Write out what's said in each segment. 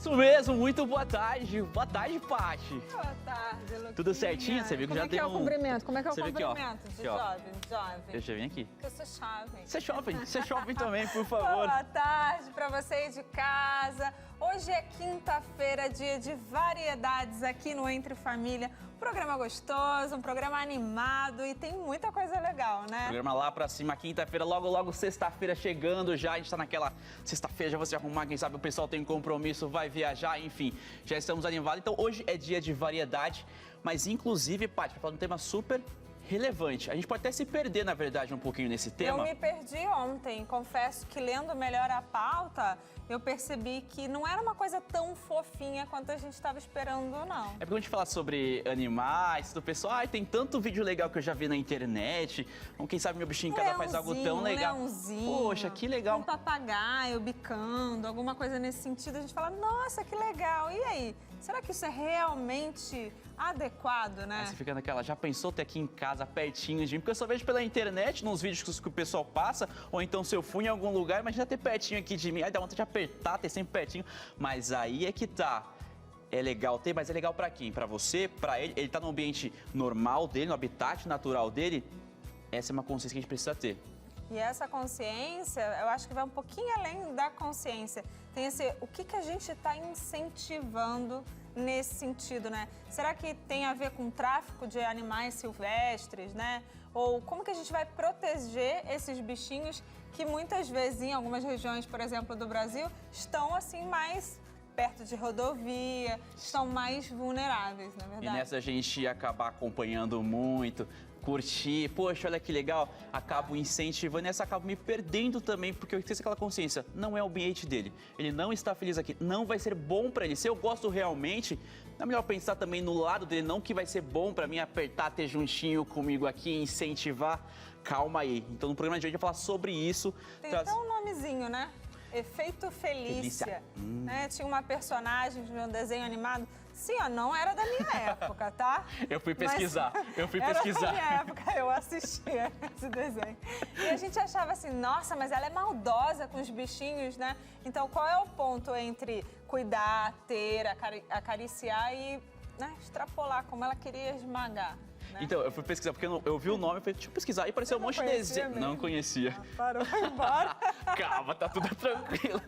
Isso mesmo, muito boa tarde. Boa tarde, Paty. Boa tarde, Luquinha. Tudo certinho? Você viu que já tem Como é que é o cumprimento? Como é que é o Você vê aqui, ó. cumprimento de Aqui, ó. jovem? Eu já vim aqui. Porque eu sou jovem. Você é jovem também, por favor. Boa tarde pra você aí de casa. Hoje é quinta-feira, dia de variedades aqui no Entre Família. Um programa gostoso, um programa animado e tem muita coisa legal, né? Programa lá pra cima, quinta-feira, logo sexta-feira chegando já. A gente tá naquela sexta-feira, já você arrumar, quem sabe o pessoal tem compromisso, vai viajar, enfim. Já estamos animados. Então hoje é dia de variedade, mas inclusive, Paty, pra falar de um tema super relevante. A gente pode até se perder, na verdade, um pouquinho nesse tema. Eu me perdi ontem. Confesso que lendo melhor a pauta, eu percebi que não era uma coisa tão fofinha quanto a gente estava esperando, não. É porque a gente fala sobre animais, do pessoal, tem tanto vídeo legal que eu já vi na internet. Então, quem sabe meu bichinho em casa faz algo tão legal. Leãozinho, Poxa, que legal. Um papagaio bicando, alguma coisa nesse sentido. A gente fala, nossa, que legal. E aí? Será que isso é realmente adequado, né? Aí você fica naquela, já pensou ter aqui em casa, pertinho de mim? Porque eu só vejo pela internet, nos vídeos que o pessoal passa, ou então se eu fui em algum lugar, imagina ter pertinho aqui de mim. Aí dá vontade de apertar, ter sempre pertinho. Mas aí é que tá. É legal ter, mas é legal pra quem? Pra você, pra ele? Ele tá no ambiente normal dele, no habitat natural dele? Essa é uma consciência que a gente precisa ter. E essa consciência, eu acho que vai um pouquinho além da consciência. Tem o que a gente está incentivando nesse sentido, né? Será que tem a ver com o tráfico de animais silvestres, né? Ou como que a gente vai proteger esses bichinhos que muitas vezes em algumas regiões, por exemplo, do Brasil, estão assim mais perto de rodovia, estão mais vulneráveis, na verdade. E nessa a gente acabar acompanhando muito, curtir, poxa, olha que legal, acabo incentivando e essa acabo me perdendo também, porque eu tenho aquela consciência, não é o ambiente dele, ele não está feliz aqui, não vai ser bom pra ele. Se eu gosto realmente, não é melhor pensar também no lado dele, não que vai ser bom pra mim apertar, ter juntinho comigo aqui, incentivar. Calma aí. Então no programa de hoje a gente vai falar sobre isso. Tem até um nomezinho, né? Efeito Felícia. Né? Tinha uma personagem de um desenho animado. Sim ou não, era da minha época, tá? Eu fui pesquisar, Era da minha época, eu assistia esse desenho. E a gente achava assim, nossa, mas ela é maldosa com os bichinhos, né? Então, qual é o ponto entre cuidar, ter, acariciar e extrapolar, como ela queria esmagar? Né? Então, eu fui pesquisar, porque eu vi o nome, eu falei, deixa eu pesquisar, e apareceu um monte de desenho. Mesmo? Não conhecia. Parou, foi embora. Calma, tá tudo tranquilo.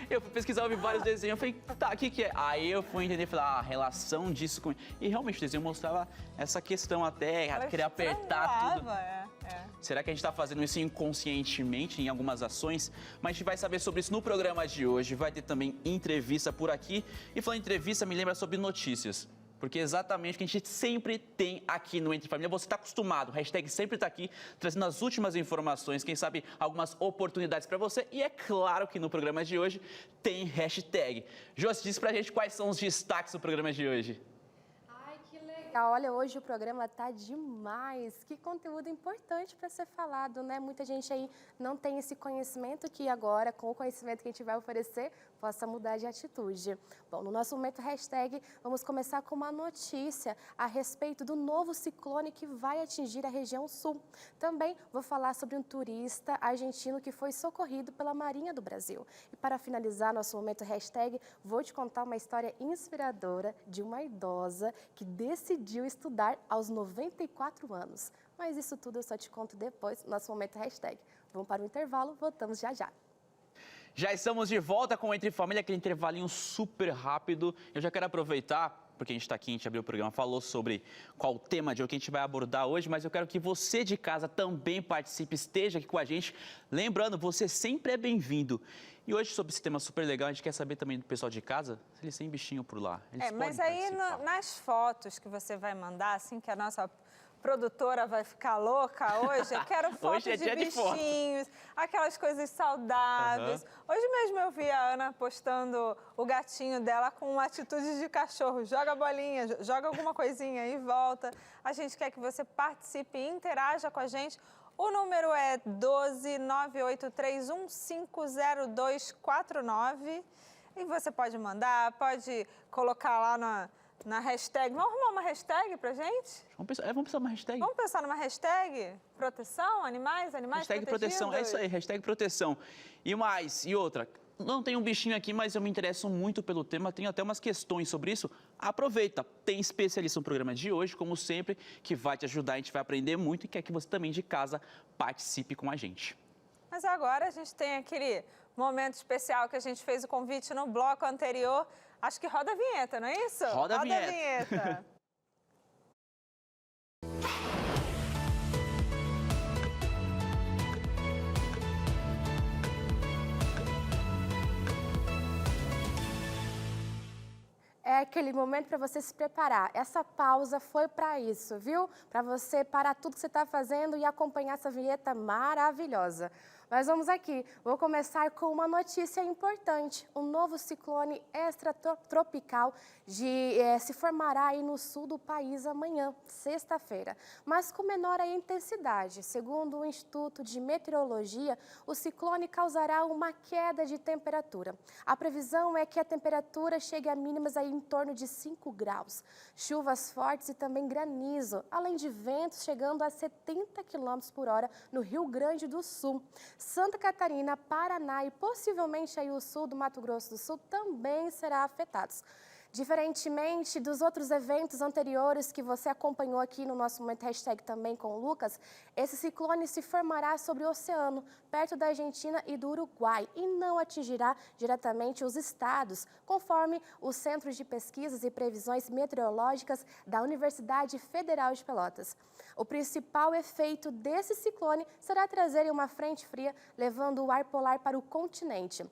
Eu fui pesquisar, eu vi vários desenhos, eu falei, tá, o que é? Aí eu fui entender, falei, a relação disso com... E realmente o desenho mostrava essa questão até, Ela querer apertar tudo. é. Será que a gente está fazendo isso inconscientemente em algumas ações? Mas a gente vai saber sobre isso no programa de hoje, vai ter também entrevista por aqui. E falando em entrevista, me lembra sobre notícias. Porque é exatamente o que a gente sempre tem aqui no Entre Família. Você está acostumado, o hashtag sempre está aqui, trazendo as últimas informações, quem sabe algumas oportunidades para você. E é claro que no programa de hoje tem hashtag. Josi, diz pra gente quais são os destaques do programa de hoje. Ai, que legal. Olha, hoje o programa tá demais. Que conteúdo importante para ser falado, né? Muita gente aí não tem esse conhecimento que agora, com o conhecimento que a gente vai oferecer, possa mudar de atitude. Bom, no nosso momento hashtag, vamos começar com uma notícia a respeito do novo ciclone que vai atingir a região sul. Também vou falar sobre um turista argentino que foi socorrido pela Marinha do Brasil. E para finalizar nosso momento hashtag, vou te contar uma história inspiradora de uma idosa que decidiu estudar aos 94 anos. Mas isso tudo eu só te conto depois no nosso momento hashtag. Vamos para o intervalo, voltamos já já. Já estamos de volta com o Entre Família, aquele intervalinho super rápido. Eu já quero aproveitar, porque a gente está aqui, a gente abriu o programa, falou sobre qual o tema de hoje que a gente vai abordar hoje, mas eu quero que você de casa também participe, esteja aqui com a gente. Lembrando, você sempre é bem-vindo. E hoje, sobre esse tema super legal, a gente quer saber também do pessoal de casa, se eles têm bichinho por lá. Eles Mas podem aí participar. nas fotos que você vai mandar, assim que a nossa produtora vai ficar louca hoje, eu quero fotos Hoje é de dia de foto. bichinhos, aquelas coisas saudáveis. Hoje mesmo eu vi a Ana postando o gatinho dela com uma atitude de cachorro. Joga a bolinha, joga alguma coisinha e volta. A gente quer que você participe e interaja com a gente. O número é 12983150249 e você pode mandar, pode colocar lá na hashtag. Vamos arrumar uma hashtag pra gente? Vamos pensar numa hashtag? Vamos pensar numa hashtag? Proteção? Animais Hashtag protegidos? proteção, é isso aí, hashtag proteção. E outra, não tenho um bichinho aqui, mas eu me interesso muito pelo tema, tenho até umas questões sobre isso. Aproveita, tem especialista no programa de hoje, como sempre, que vai te ajudar, a gente vai aprender muito e quer que você também de casa participe com a gente. Mas agora a gente tem aquele momento especial que a gente fez o convite no bloco anterior. Acho que roda a vinheta, não é isso? Roda a vinheta. É aquele momento para você se preparar. Essa pausa foi para isso, viu? Para você parar tudo que você está fazendo e acompanhar essa vinheta maravilhosa. Mas vamos aqui, vou começar com uma notícia importante. Um novo ciclone extratropical se formará aí no sul do país amanhã, sexta-feira, mas com menor aí intensidade. Segundo o Instituto de Meteorologia, o ciclone causará uma queda de temperatura. A previsão é que a temperatura chegue a mínimas aí em torno de 5 graus. Chuvas fortes e também granizo, além de ventos chegando a 70 km por hora no Rio Grande do Sul. Santa Catarina, Paraná e possivelmente aí o sul do Mato Grosso do Sul também será afetados. Diferentemente dos outros eventos anteriores que você acompanhou aqui no nosso momento hashtag também com o Lucas, esse ciclone se formará sobre o oceano, perto da Argentina e do Uruguai, e não atingirá diretamente os estados, conforme os Centros de Pesquisas e Previsões Meteorológicas da Universidade Federal de Pelotas. O principal efeito desse ciclone será trazer uma frente fria, levando o ar polar para o continente.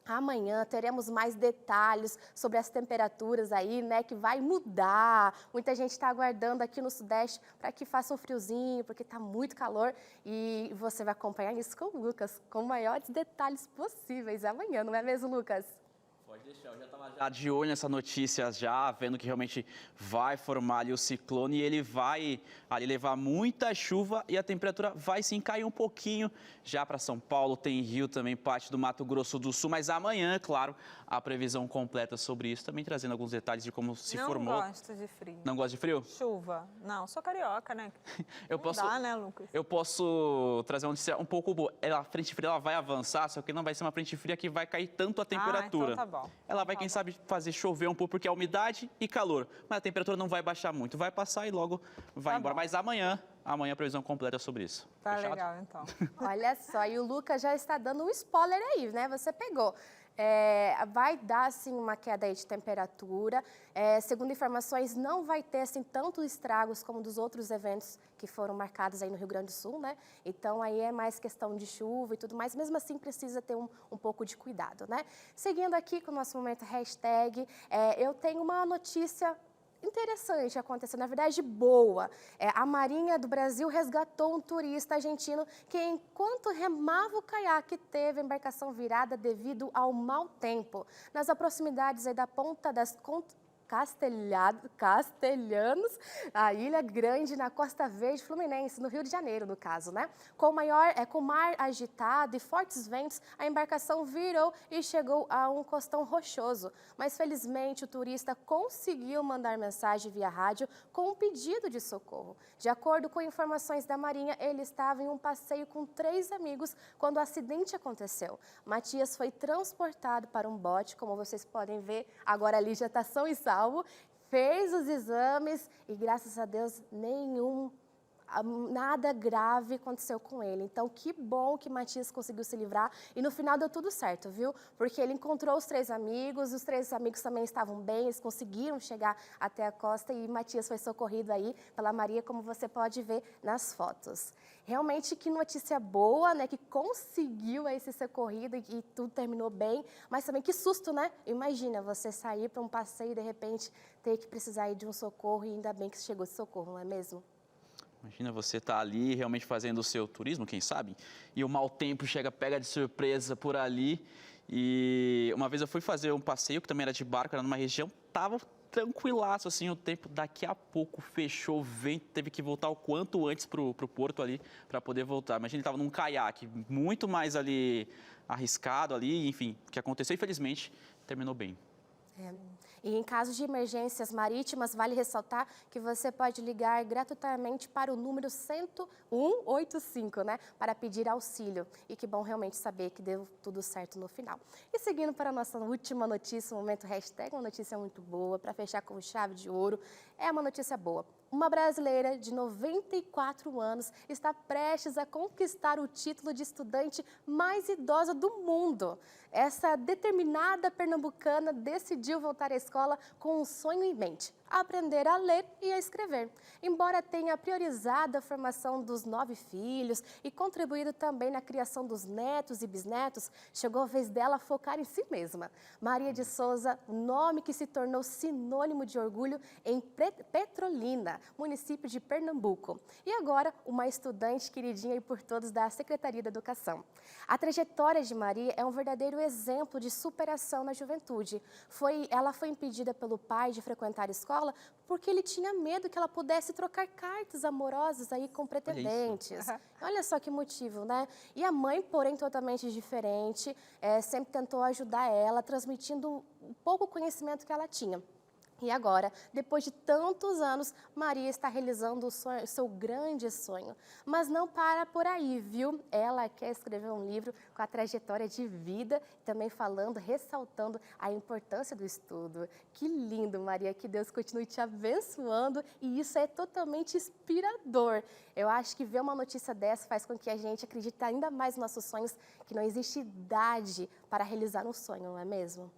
Amanhã teremos mais detalhes sobre as temperaturas aí, né, que vai mudar. Muita gente está aguardando aqui no Sudeste para que faça um friozinho, porque está muito calor. E você vai acompanhar isso com o Lucas, com maiores detalhes possíveis amanhã, não é mesmo, Lucas? Pode deixar, eu já estava de olho nessa notícia, já vendo que realmente vai formar ali o ciclone e ele vai ali levar muita chuva e a temperatura vai sim cair um pouquinho já para São Paulo, tem Rio também, parte do Mato Grosso do Sul, mas amanhã, claro, a previsão completa sobre isso, também trazendo alguns detalhes de como se formou. Não gosto de frio. Não gosta de frio? Chuva. Não, sou carioca, né? Não dá, né, Lucas? Eu posso trazer uma notícia um pouco boa. A frente fria ela vai avançar, só que não vai ser uma frente fria que vai cair tanto a temperatura. Então tá bom. Ela vai, quem sabe, fazer chover um pouco, porque é umidade e calor. Mas a temperatura não vai baixar muito. Vai passar e logo vai embora. Bom. Mas amanhã a previsão completa é sobre isso. Tá Fechado? legal, então. Olha só, e o Lucas já está dando um spoiler aí, né? Você pegou. Vai dar, sim, uma queda aí de temperatura. Segundo informações, não vai ter, assim, tantos estragos como dos outros eventos que foram marcados aí no Rio Grande do Sul, né? Então, aí é mais questão de chuva e tudo mais. Mesmo assim, precisa ter um pouco de cuidado, né? Seguindo aqui com o nosso momento hashtag, eu tenho uma notícia interessante aconteceu, na verdade boa. A Marinha do Brasil resgatou um turista argentino que, enquanto remava o caiaque, teve a embarcação virada devido ao mau tempo. Nas proximidades aí da Ponta das Castelhanos, a Ilha Grande, na Costa Verde Fluminense, no Rio de Janeiro, no caso, né? Com mar agitado e fortes ventos, a embarcação virou e chegou a um costão rochoso. Mas, felizmente, o turista conseguiu mandar mensagem via rádio com um pedido de socorro. De acordo com informações da Marinha, ele estava em um passeio com 3 amigos quando o acidente aconteceu. Matias foi transportado para um bote, como vocês podem ver, agora ali já está são e salvo, fez os exames e, graças a Deus, nada grave aconteceu com ele. Então, que bom que Matias conseguiu se livrar e no final deu tudo certo, viu? Porque ele encontrou os 3 amigos, os 3 amigos também estavam bem, eles conseguiram chegar até a costa e Matias foi socorrido aí pela Maria, como você pode ver nas fotos. Realmente, que notícia boa, né? Que conseguiu aí ser socorrido e tudo terminou bem, mas também que susto, né? Imagina você sair para um passeio e de repente ter que precisar ir de um socorro e ainda bem que chegou esse socorro, não é mesmo? Imagina você estar ali realmente fazendo o seu turismo, quem sabe, e o mau tempo pega de surpresa por ali. E uma vez eu fui fazer um passeio, que também era de barco, era numa região, tava tranquilaço, assim, o tempo daqui a pouco fechou, o vento, teve que voltar o quanto antes pro porto ali, para poder voltar. Imagina, ele estava num caiaque, muito mais ali arriscado ali, enfim, o que aconteceu, infelizmente, terminou bem. E em caso de emergências marítimas, vale ressaltar que você pode ligar gratuitamente para o número 185, né, para pedir auxílio. E que bom realmente saber que deu tudo certo no final. E seguindo para a nossa última notícia, o momento hashtag, uma notícia muito boa, para fechar com chave de ouro, é uma notícia boa. Uma brasileira de 94 anos está prestes a conquistar o título de estudante mais idosa do mundo. Essa determinada pernambucana decidiu voltar à escola com um sonho em mente: aprender a ler e a escrever. Embora tenha priorizado a formação dos 9 filhos e contribuído também na criação dos netos e bisnetos, chegou a vez dela focar em si mesma. Maria de Souza, nome que se tornou sinônimo de orgulho em Petrolina, município de Pernambuco. E agora, uma estudante queridinha e por todos da Secretaria da Educação. A trajetória de Maria é um verdadeiro exemplo de superação na juventude. Ela foi impedida pelo pai de frequentar a escola porque ele tinha medo que ela pudesse trocar cartas amorosas aí com pretendentes. Olha só que motivo, né? E a mãe, porém totalmente diferente, sempre tentou ajudar ela, transmitindo o pouco conhecimento que ela tinha. E agora, depois de tantos anos, Maria está realizando o seu grande sonho. Mas não para por aí, viu? Ela quer escrever um livro com a trajetória de vida, também falando, ressaltando a importância do estudo. Que lindo, Maria, que Deus continue te abençoando, e isso é totalmente inspirador. Eu acho que ver uma notícia dessa faz com que a gente acredite ainda mais nos nossos sonhos, que não existe idade para realizar um sonho, não é mesmo?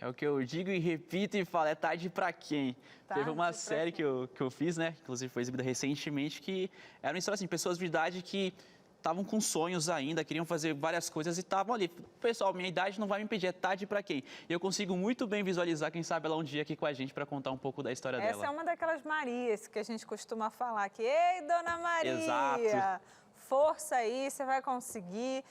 É o que eu digo e repito e falo, é tarde pra quem? Teve uma série que eu fiz, né, inclusive foi exibida recentemente, que era uma história assim, de pessoas de idade que estavam com sonhos ainda, queriam fazer várias coisas e estavam ali. Pessoal, minha idade não vai me impedir, é tarde pra quem? E eu consigo muito bem visualizar, quem sabe ela um dia aqui com a gente para contar um pouco da história dela. Essa é uma daquelas Marias que a gente costuma falar aqui. Ei, Dona Maria! Exato. Força aí, você vai conseguir.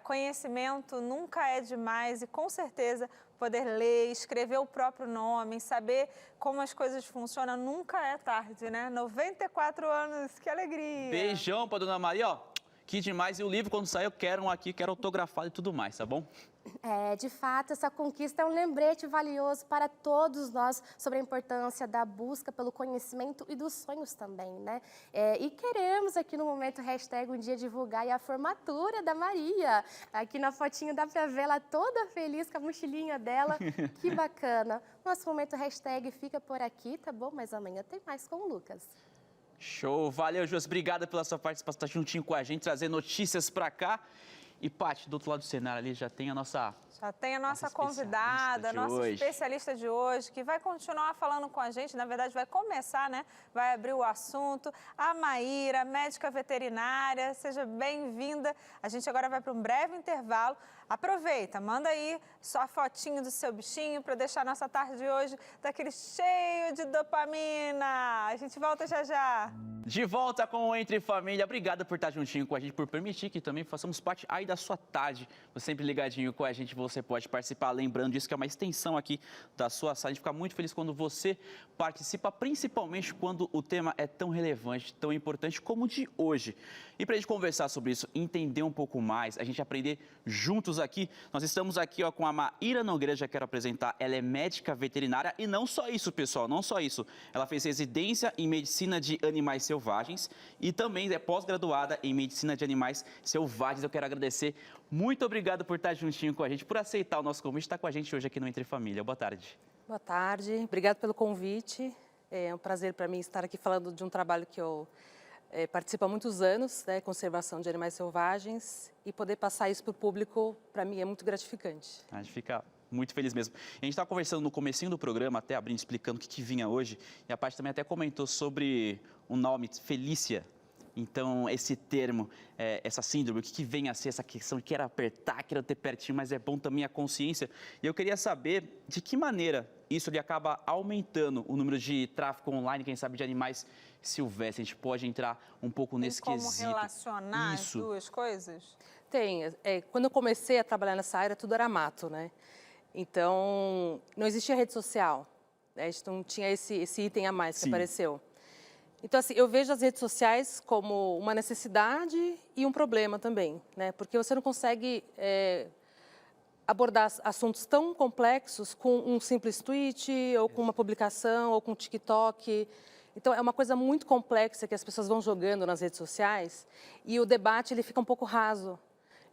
Conhecimento nunca é demais e com certeza poder ler, escrever o próprio nome, saber como as coisas funcionam, nunca é tarde, né? 94 anos, que alegria! Beijão pra Dona Maria, ó. Que demais. E o livro, quando sair, eu quero um aqui, quero autografado e tudo mais, tá bom? De fato, essa conquista é um lembrete valioso para todos nós sobre a importância da busca pelo conhecimento e dos sonhos também, né? E queremos aqui no Momento Hashtag um dia divulgar a formatura da Maria. Aqui na fotinho dá para ver ela toda feliz com a mochilinha dela. Que bacana. Nosso Momento Hashtag fica por aqui, tá bom? Mas amanhã tem mais com o Lucas. Show, valeu, Josi. Obrigada pela sua participação, estar juntinho com a gente, trazer notícias pra cá. E, Paty, do outro lado do cenário ali já tem a nossa... Já tem a nossa convidada, nossa especialista de hoje, que vai continuar falando com a gente, na verdade vai começar, né? Vai abrir o assunto. A Maíra, médica veterinária, seja bem-vinda. A gente agora vai para um breve intervalo. Aproveita, manda aí sua fotinho do seu bichinho para deixar a nossa tarde de hoje daquele cheio de dopamina. A gente volta já já. De volta com o Entre Família. Obrigado por estar juntinho com a gente, por permitir que também façamos parte aí da sua tarde. Você sempre ligadinho com a gente, você pode participar. Lembrando disso que é uma extensão aqui da sua sala. A gente fica muito feliz quando você participa, principalmente quando o tema é tão relevante, tão importante como o de hoje. E para a gente conversar sobre isso, entender um pouco mais, a gente aprender juntos aqui, nós estamos aqui com a Maíra Nogueira, já quero apresentar. Ela é médica veterinária e não só isso, pessoal, não só isso. Ela fez residência em medicina de animais selvagens e também é pós-graduada em medicina de animais selvagens. Eu quero agradecer. Muito obrigado por estar juntinho com a gente, por aceitar o nosso convite, estar com a gente hoje aqui no Entre Família. Boa tarde. Boa tarde, obrigado pelo convite. É um prazer para mim estar aqui falando de um trabalho que eu participo há muitos anos, né, conservação de animais selvagens, e poder passar isso para o público, para mim, é muito gratificante. A gente fica muito feliz mesmo. A gente estava conversando no comecinho do programa, até abrindo, explicando o que vinha hoje, e a Paty também até comentou sobre o nome, Felícia. Então, esse termo, essa síndrome, o que vem a ser essa questão de quero apertar, quero ter pertinho, mas é bom também a consciência. E eu queria saber de que maneira isso ele acaba aumentando o número de tráfico online, quem sabe, de animais silvestres. A gente pode entrar um pouco nesse quesito. Como relacionar as duas coisas? Tem. Quando eu comecei a trabalhar nessa área, tudo era mato, né? Então, não existia rede social, né? A gente não tinha esse item a mais que apareceu. Então, assim, eu vejo as redes sociais como uma necessidade e um problema também, né? Porque você não consegue abordar assuntos tão complexos com um simples tweet, ou com uma publicação, ou com um TikTok. Então, é uma coisa muito complexa que as pessoas vão jogando nas redes sociais e o debate ele fica um pouco raso.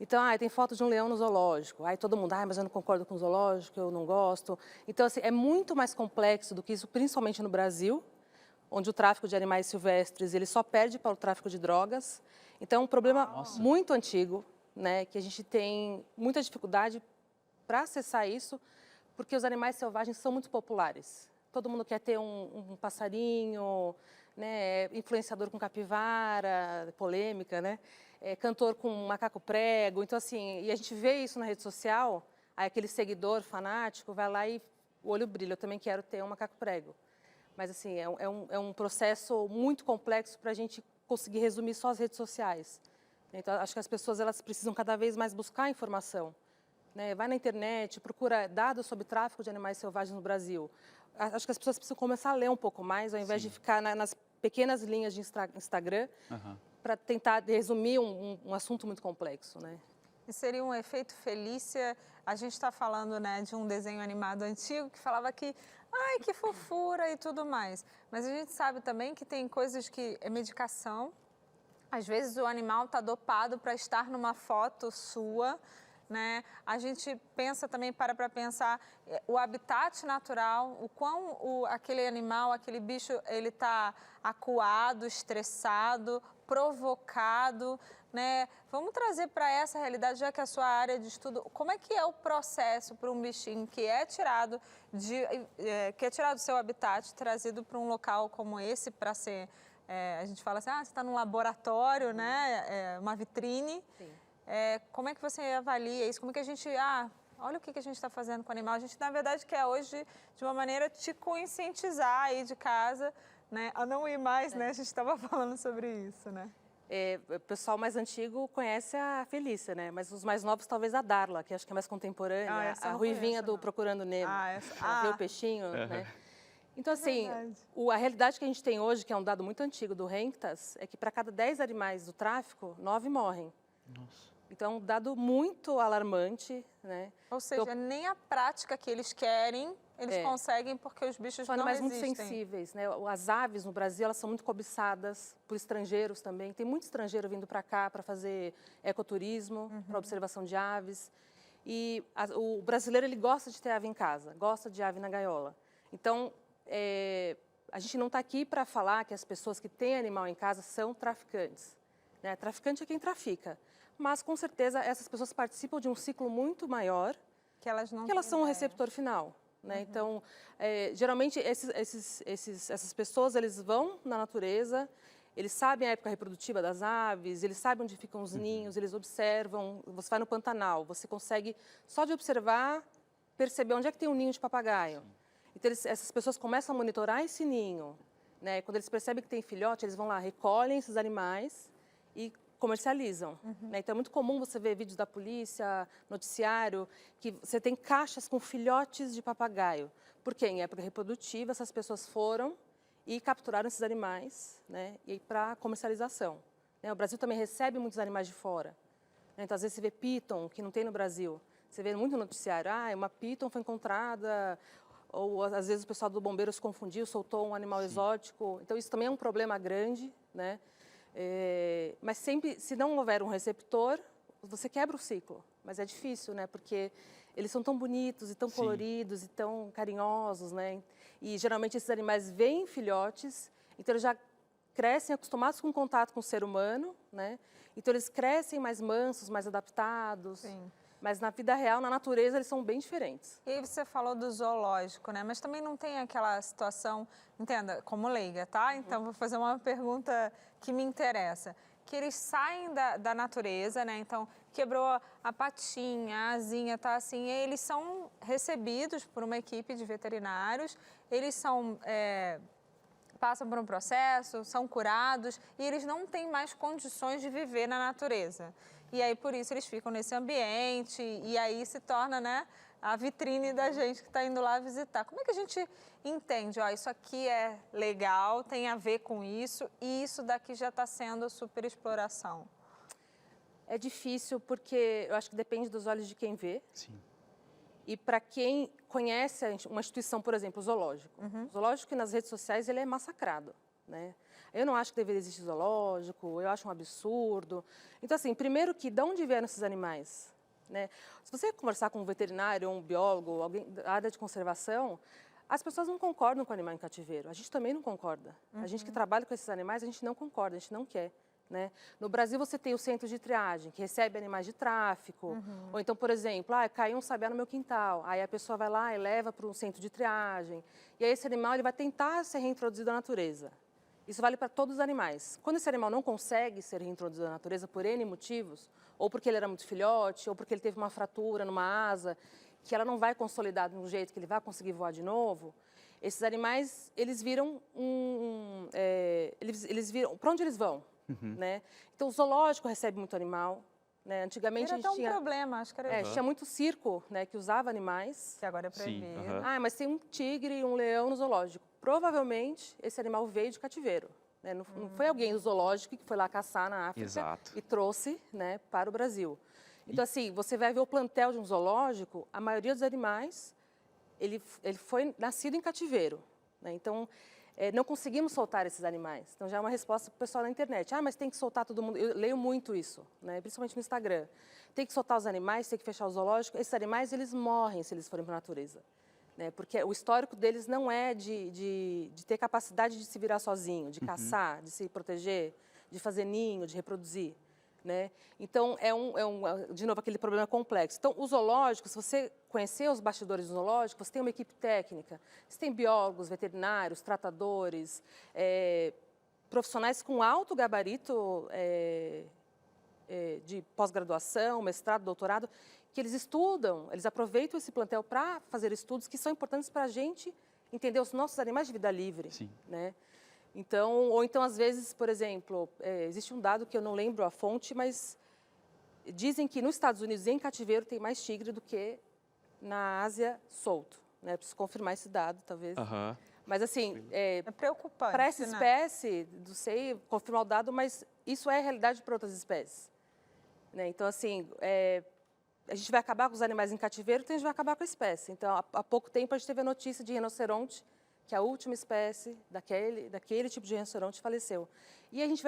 Então, tem foto de um leão no zoológico. Aí todo mundo, mas eu não concordo com o zoológico, eu não gosto. Então, assim, é muito mais complexo do que isso, principalmente no Brasil, onde o tráfico de animais silvestres ele só perde para o tráfico de drogas. Então, é um problema muito antigo, né, que a gente tem muita dificuldade para acessar isso, porque os animais selvagens são muito populares. Todo mundo quer ter um passarinho, né, influenciador com capivara, polêmica, né, cantor com macaco prego. Então, assim, e a gente vê isso na rede social, aí aquele seguidor fanático vai lá e o olho brilha, eu também quero ter um macaco prego. Mas, assim, é um processo muito complexo para a gente conseguir resumir só as redes sociais. Então, acho que as pessoas elas precisam cada vez mais buscar informação. Né? Vai na internet, procura dados sobre tráfico de animais selvagens no Brasil. Acho que as pessoas precisam começar a ler um pouco mais, ao invés de ficar nas pequenas linhas de Instagram, para tentar resumir um assunto muito complexo. Né? E seria um efeito Felícia. A gente está falando, né, de um desenho animado antigo que falava que, ai, que fofura e tudo mais. Mas a gente sabe também que tem coisas que é medicação. Às vezes o animal está dopado para estar numa foto sua, né? A gente pensa também, para pensar o habitat natural, o quão aquele animal, aquele bicho, ele está acuado, estressado, provocado, né? Vamos trazer para essa realidade, já que é a sua área de estudo, como é que é o processo para um bichinho que é tirado do seu habitat, trazido para um local como esse para ser... a gente fala assim, você está num laboratório, né? Uma vitrine. Sim. Como é que você avalia isso? Como é que a gente... olha o que a gente está fazendo com o animal. A gente, na verdade, quer hoje, de uma maneira, te conscientizar aí de casa, né? A não ir mais, né? A gente estava falando sobre isso, né? O pessoal mais antigo conhece a Felícia, né? Mas os mais novos, talvez a Darla, que acho que é mais contemporânea. A ruivinha do Procurando Nemo. Vê o peixinho, né? Então, assim, a realidade que a gente tem hoje, que é um dado muito antigo do Renktas, é que para cada 10 animais do tráfico, 9 morrem. Nossa. Então, é um dado muito alarmante, né? Ou seja, nem a prática que eles querem, eles conseguem porque os bichos são não animais resistem. muito sensíveis, né? As aves no Brasil, elas são muito cobiçadas por estrangeiros também. Tem muito estrangeiro vindo para cá para fazer ecoturismo, para observação de aves. E o brasileiro, ele gosta de ter ave em casa, gosta de ave na gaiola. Então, a gente não está aqui para falar que as pessoas que têm animal em casa são traficantes. Né? Traficante é quem trafica. Mas, com certeza, essas pessoas participam de um ciclo muito maior, que elas não que elas são o receptor final. Né? Então, geralmente, essas pessoas, eles vão na natureza, eles sabem a época reprodutiva das aves, eles sabem onde ficam os ninhos, eles observam. Você vai no Pantanal, você consegue, só de observar, perceber onde é que tem um ninho de papagaio. Então, essas pessoas começam a monitorar esse ninho. Né? Quando eles percebem que tem filhote, eles vão lá, recolhem esses animais e comercializam. Né? Então, é muito comum você ver vídeos da polícia, noticiário, que você tem caixas com filhotes de papagaio. Porque em época reprodutiva, essas pessoas foram e capturaram esses animais, né? E para comercialização. Né? O Brasil também recebe muitos animais de fora. Né? Então, às vezes, você vê piton, que não tem no Brasil. Você vê muito no noticiário, uma piton foi encontrada... Ou, às vezes, o pessoal do bombeiro se confundiu, soltou um animal exótico. Então, isso também é um problema grande, né? Mas sempre, se não houver um receptor, você quebra o ciclo. Mas é difícil, né? Porque eles são tão bonitos e tão coloridos e tão carinhosos, né? E, geralmente, esses animais veem filhotes, então eles já crescem acostumados com contato com o ser humano, né? Então, eles crescem mais mansos, mais adaptados. Sim. Mas na vida real, na natureza, eles são bem diferentes. E aí você falou do zoológico, né? Mas também não tem aquela situação, entenda, como leiga, tá? Então, vou fazer uma pergunta que me interessa. Que eles saem da natureza, né? Então, quebrou a patinha, a asinha, tá assim, e eles são recebidos por uma equipe de veterinários, eles são... passam por um processo, são curados e eles não têm mais condições de viver na natureza. E aí, por isso, eles ficam nesse ambiente e aí se torna, né, a vitrine da gente que está indo lá visitar. Como é que a gente entende? Isso aqui é legal, tem a ver com isso e isso daqui já está sendo superexploração. É difícil porque eu acho que depende dos olhos de quem vê. Sim. e para quem conhece uma instituição, por exemplo, o zoológico. O zoológico, nas redes sociais, ele é massacrado, né? Eu não acho que deveria existir zoológico, eu acho um absurdo. Então, assim, primeiro que de onde vieram esses animais? Né? Se você conversar com um veterinário, um biólogo, alguém da área de conservação, as pessoas não concordam com o animal em cativeiro. A gente também não concorda. A gente que trabalha com esses animais, a gente não concorda, a gente não quer. Né? No Brasil, você tem o centro de triagem, que recebe animais de tráfico. Ou então, por exemplo, caiu um sabiá no meu quintal. Aí a pessoa vai lá e leva para um centro de triagem. E aí esse animal ele vai tentar ser reintroduzido à natureza. Isso vale para todos os animais. Quando esse animal não consegue ser reintroduzido à natureza por N motivos, ou porque ele era muito filhote, ou porque ele teve uma fratura numa asa, que ela não vai consolidar de um jeito que ele vai conseguir voar de novo, esses animais, eles viram eles viram para onde eles vão, né? Então, o zoológico recebe muito animal, né? Antigamente Era a gente até um tinha... problema, acho que era tinha muito circo, né, que usava animais. que agora é Sim, proibido. Mas tem um tigre e um leão no zoológico. Provavelmente, esse animal veio de cativeiro. Né? Não foi alguém do zoológico que foi lá caçar na África Exato. e trouxe, né, para o Brasil. Então, assim, você vai ver o plantel de um zoológico, a maioria dos animais, ele foi nascido em cativeiro. Né? Então, não conseguimos soltar esses animais. Então, já é uma resposta para o pessoal na internet. Mas tem que soltar todo mundo. Eu leio muito isso, né? Principalmente no Instagram. Tem que soltar os animais, tem que fechar o zoológico. Esses animais, eles morrem se eles forem para a natureza. Né? Porque o histórico deles não é de ter capacidade de se virar sozinho, de caçar, de se proteger, de fazer ninho, de reproduzir. Né? Então, de novo, aquele problema complexo. Então, o zoológico, se você conhecer os bastidores do zoológico, você tem uma equipe técnica, você tem biólogos, veterinários, tratadores, profissionais com alto gabarito de pós-graduação, mestrado, doutorado, que eles estudam, eles aproveitam esse plantel para fazer estudos que são importantes para a gente entender os nossos animais de vida livre. Sim. Né? Então, ou então, às vezes, por exemplo, existe um dado que eu não lembro a fonte, mas dizem que nos Estados Unidos, em cativeiro, tem mais tigre do que na Ásia solto. Né? Preciso confirmar esse dado, talvez. Mas, assim, É preocupante, para essa né? espécie, não sei confirmar o dado, mas isso é realidade para outras espécies. Né? Então, assim, a gente vai acabar com os animais em cativeiro, então a gente vai acabar com a espécie. Então, há pouco tempo, a gente teve a notícia de rinoceronte, que a última espécie daquele tipo de rinoceronte faleceu. E a gente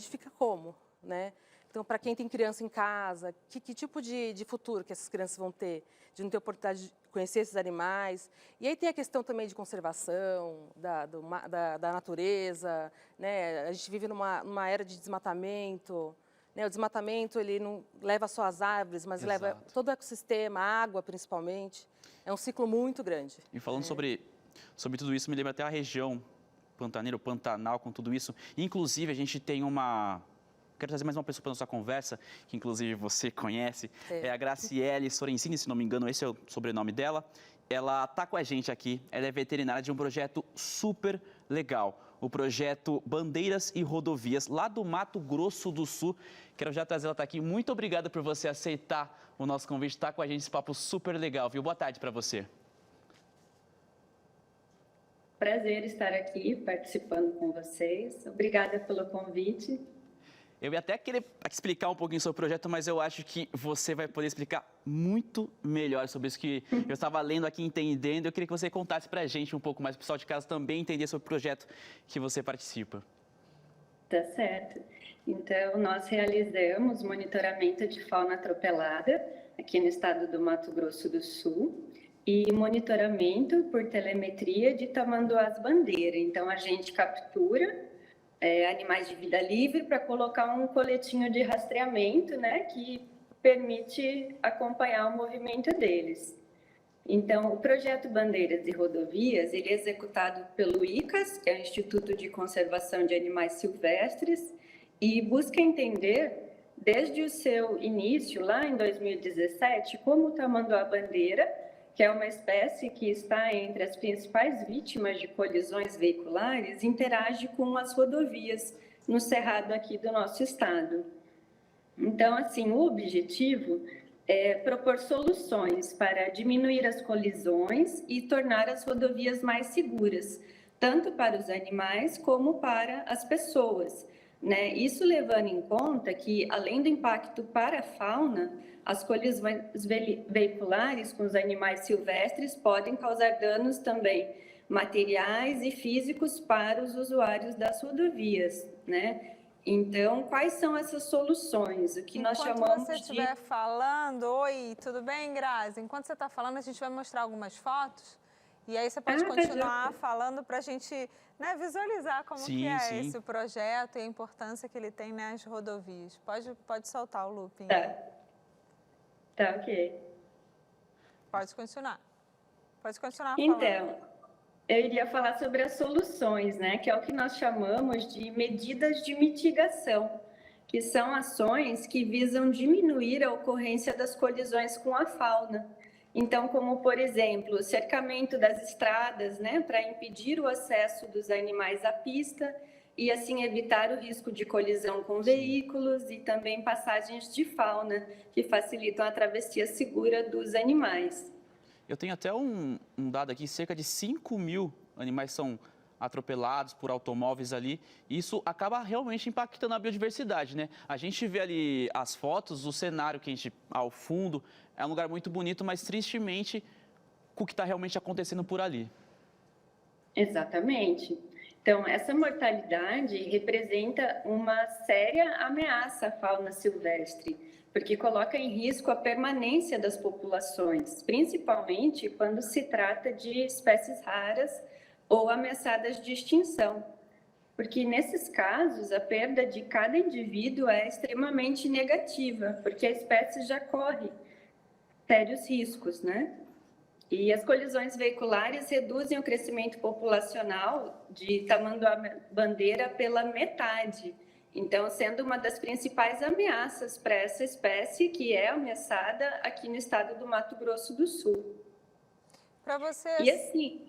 fica como? Né? Então, para quem tem criança em casa, que tipo de futuro que essas crianças vão ter? De não ter oportunidade de conhecer esses animais. E aí tem a questão também de conservação da natureza. Né? A gente vive numa era de desmatamento. Né? O desmatamento ele não leva só as árvores, mas leva todo o ecossistema, a água principalmente. É um ciclo muito grande. E falando sobre tudo isso, me lembra até a região Pantaneiro, Pantanal, com tudo isso. Inclusive, a gente tem quero trazer mais uma pessoa para a nossa conversa, que inclusive você conhece, é a Graciele Sorensini, se não me engano, esse é o sobrenome dela. Ela está com a gente aqui, ela é veterinária de um projeto super legal, o projeto Bandeiras e Rodovias, lá do Mato Grosso do Sul. Quero já trazer ela aqui. Muito obrigado por você aceitar o nosso convite, estar com a gente, esse papo super legal, viu? Boa tarde para você. Prazer estar aqui participando com vocês. Obrigada pelo convite. Eu ia até querer explicar um pouquinho sobre o projeto, mas eu acho que você vai poder explicar muito melhor sobre isso que eu estava lendo aqui, entendendo. Eu queria que você contasse para a gente um pouco mais, o pessoal de casa também entender sobre o projeto que você participa. Tá certo. Então, nós realizamos monitoramento de fauna atropelada aqui no estado do Mato Grosso do Sul e monitoramento por telemetria de tamanduás-bandeira. Então, a gente captura animais de vida livre para colocar um coletinho de rastreamento, né, que permite acompanhar o movimento deles. Então, o projeto Bandeiras e Rodovias, ele é executado pelo ICAS, que é o Instituto de Conservação de Animais Silvestres, e busca entender, desde o seu início, lá em 2017, como o tamanduá-bandeira, que é uma espécie que está entre as principais vítimas de colisões veiculares, interage com as rodovias no cerrado aqui do nosso estado. Então, assim, o objetivo é propor soluções para diminuir as colisões e tornar as rodovias mais seguras, tanto para os animais como para as pessoas, né? Isso levando em conta que, além do impacto para a fauna, as colisões veiculares com os animais silvestres podem causar danos também materiais e físicos para os usuários das rodovias, né? Então, quais são essas soluções? O que nós chamamos Enquanto você estiver falando, oi, tudo bem, Grazi? Enquanto você está falando, a gente vai mostrar algumas fotos e aí você pode continuar falando para a gente, né, visualizar como que é esse projeto e a importância que ele tem nas rodovias. Pode soltar o looping. Tá, ok. Pode continuar. Pode continuar falando. Então, eu iria falar sobre as soluções, né, que é o que nós chamamos de medidas de mitigação, que são ações que visam diminuir a ocorrência das colisões com a fauna. Então, como, por exemplo, o cercamento das estradas, né, para impedir o acesso dos animais à pista e, assim, evitar o risco de colisão com veículos e também passagens de fauna, que facilitam a travessia segura dos animais. Eu tenho até um dado aqui, cerca de 5.000 animais são atropelados por automóveis ali. Isso acaba realmente impactando a biodiversidade, né? A gente vê ali as fotos, o cenário que a gente, ao fundo, é um lugar muito bonito, mas tristemente, com o que está realmente acontecendo por ali. Exatamente. Então, essa mortalidade representa uma séria ameaça à fauna silvestre, porque coloca em risco a permanência das populações, principalmente quando se trata de espécies raras ou ameaçadas de extinção. Porque nesses casos, a perda de cada indivíduo é extremamente negativa, porque a espécie já corre sérios riscos, né? E as colisões veiculares reduzem o crescimento populacional de tamanduá-bandeira pela metade. Então, sendo uma das principais ameaças para essa espécie que é ameaçada aqui no estado do Mato Grosso do Sul. Para você... E assim...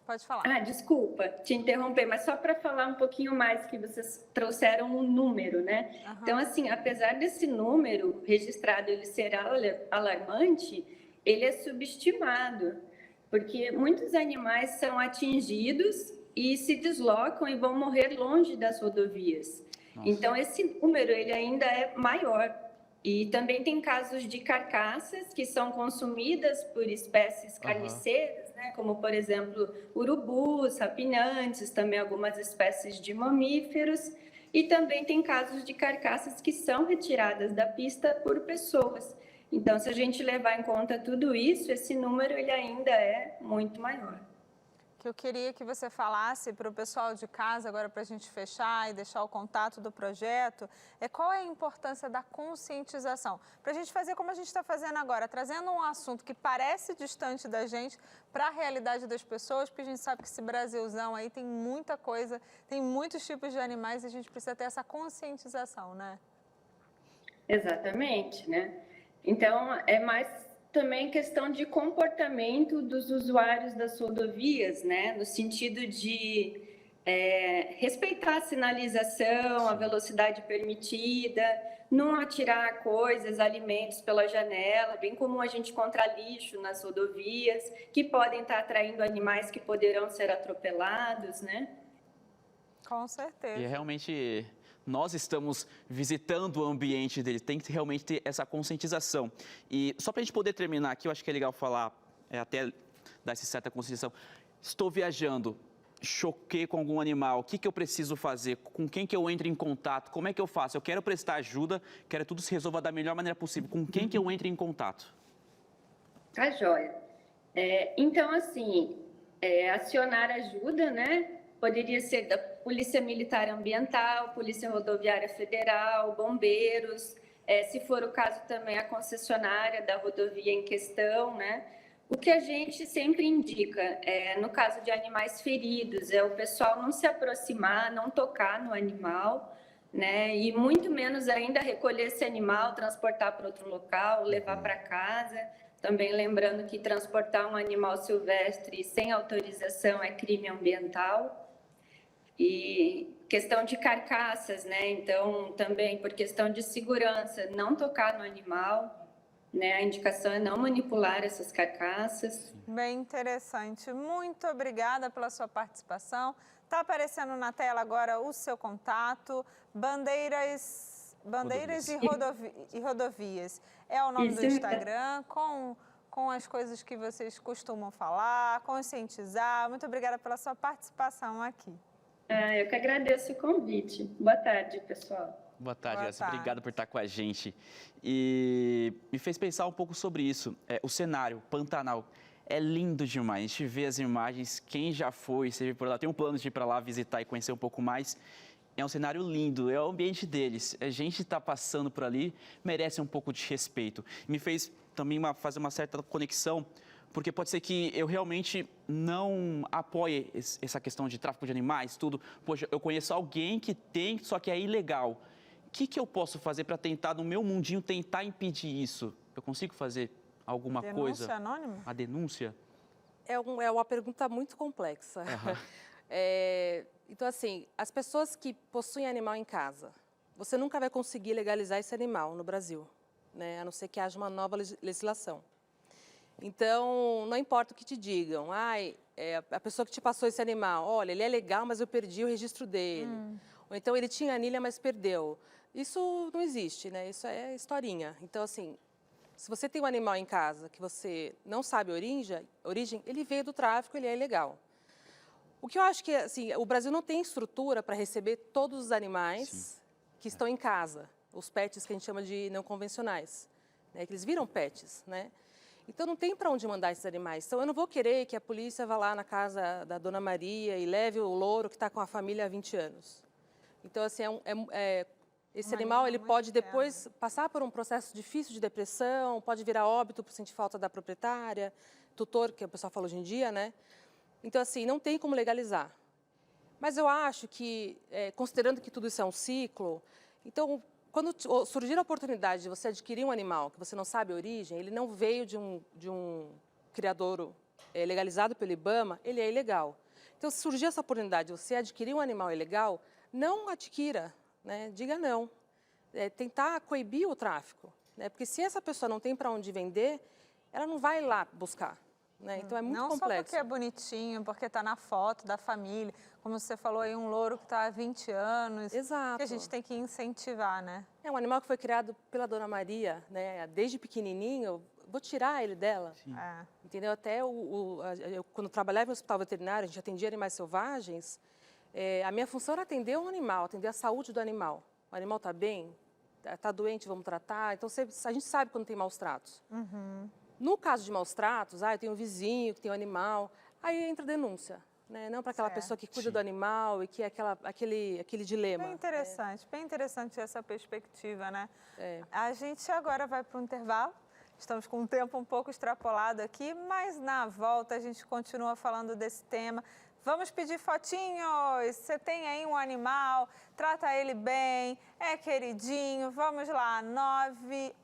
pode falar. Desculpa te interromper, mas só para falar um pouquinho mais, que vocês trouxeram um número, né? Então, assim, apesar desse número registrado ele ser alarmante, ele é subestimado, porque muitos animais são atingidos e se deslocam e vão morrer longe das rodovias. Nossa. Então, esse número ele ainda é maior. E também tem casos de carcaças que são consumidas por espécies carniceiras, né? Como, por exemplo, urubus, rapinantes, também algumas espécies de mamíferos. E também tem casos de carcaças que são retiradas da pista por pessoas. Então, se a gente levar em conta tudo isso, esse número ele ainda é muito maior. Que eu queria que você falasse para o pessoal de casa, agora para a gente fechar e deixar o contato do projeto, qual é a importância da conscientização? Para a gente fazer como a gente está fazendo agora, trazendo um assunto que parece distante da gente para a realidade das pessoas, porque a gente sabe que esse Brasilzão aí tem muita coisa, tem muitos tipos de animais e a gente precisa ter essa conscientização, né? Exatamente, né? Então, é mais também questão de comportamento dos usuários das rodovias, né? No sentido de respeitar a sinalização, a velocidade permitida, não atirar coisas, alimentos pela janela, bem comum a gente encontrar lixo nas rodovias, que podem estar atraindo animais que poderão ser atropelados, né? Com certeza. E realmente... nós estamos visitando o ambiente dele, tem que realmente ter essa conscientização. E só para a gente poder terminar aqui, eu acho que é legal falar, até dar essa certa conscientização. Estou viajando, choquei com algum animal, o que eu preciso fazer? Com quem que eu entro em contato? Como é que eu faço? Eu quero prestar ajuda, quero que tudo se resolva da melhor maneira possível. Com quem que eu entro em contato? Tá joia. Então, assim, acionar ajuda, né? Poderia ser da Polícia Militar Ambiental, Polícia Rodoviária Federal, bombeiros, se for o caso também a concessionária da rodovia em questão, né? O que a gente sempre indica, no caso de animais feridos, é o pessoal não se aproximar, não tocar no animal, né? E muito menos ainda recolher esse animal, transportar para outro local, levar para casa. Também lembrando que transportar um animal silvestre sem autorização é crime ambiental. E questão de carcaças, né? Então, também por questão de segurança, não tocar no animal, né? A indicação é não manipular essas carcaças. Bem interessante. Muito obrigada pela sua participação. Está aparecendo na tela agora o seu contato, bandeiras e rodovias. É o nome do Instagram, com as coisas que vocês costumam falar, conscientizar. Muito obrigada pela sua participação aqui. Eu que agradeço o convite. Boa tarde, pessoal. Boa tarde, Boa Graça. tarde. Obrigado por estar com a gente. E me fez pensar um pouco sobre isso. O cenário, Pantanal, é lindo demais. A gente vê as imagens, quem já foi, esteve por lá, tem um plano de ir para lá visitar e conhecer um pouco mais. É um cenário lindo, é o ambiente deles. A gente está passando por ali, merece um pouco de respeito. Me fez também fazer uma certa conexão, porque pode ser que eu realmente não apoie essa questão de tráfico de animais, tudo. Poxa, eu conheço alguém que tem, só que é ilegal. O que eu posso fazer para tentar, no meu mundinho, tentar impedir isso? Eu consigo fazer alguma coisa? Denúncia anônima? A denúncia? É uma pergunta muito complexa. Então, assim, as pessoas que possuem animal em casa, você nunca vai conseguir legalizar esse animal no Brasil, né? A não ser que haja uma nova legislação. Então, não importa o que te digam, a pessoa que te passou esse animal, olha, ele é legal, mas eu perdi o registro dele. Ou então, ele tinha anilha, mas perdeu. Isso não existe, né? Isso é historinha. Então, assim, se você tem um animal em casa que você não sabe a origem, ele veio do tráfico, ele é ilegal. O que eu acho que, assim, o Brasil não tem estrutura para receber todos os animais que estão em casa, os pets que a gente chama de não convencionais, né? Que eles viram pets, né? Então, não tem para onde mandar esses animais. Então, eu não vou querer que a polícia vá lá na casa da Dona Maria e leve o louro que está com a família há 20 anos. Então, assim, esse animal ele pode depois passar por um processo difícil de depressão, pode virar óbito por sentir falta da proprietária, tutor, que o pessoal fala hoje em dia, né? Então, assim, não tem como legalizar. Mas eu acho que, considerando que tudo isso é um ciclo, então, quando surgir a oportunidade de você adquirir um animal que você não sabe a origem, ele não veio de um criadouro legalizado pelo IBAMA, ele é ilegal. Então, se surgir essa oportunidade de você adquirir um animal ilegal, não adquira, né? Diga não. Tentar coibir o tráfico, né? Porque se essa pessoa não tem para onde vender, ela não vai lá buscar. Né? Então, é muito complexo. Não só porque é bonitinho, porque está na foto da família, como você falou aí, um louro que está há 20 anos. Exato. Que a gente tem que incentivar, né? É um animal que foi criado pela Dona Maria, né? Desde pequenininho, vou tirar ele dela. Entendeu? Até eu, quando trabalhava em hospital veterinário, a gente atendia animais selvagens, a minha função era atender o animal, atender a saúde do animal. O animal está bem? Está doente, vamos tratar? Então, a gente sabe quando tem maus tratos. No caso de maus tratos, eu tenho um vizinho que tem um animal, aí entra denúncia, né? Não para aquela pessoa que cuida do animal e que é aquele dilema. Bem interessante essa perspectiva, né? A gente agora vai para o intervalo, estamos com um tempo um pouco extrapolado aqui, mas na volta a gente continua falando desse tema. Vamos pedir fotinhos, você tem aí um animal, trata ele bem, é queridinho, vamos lá,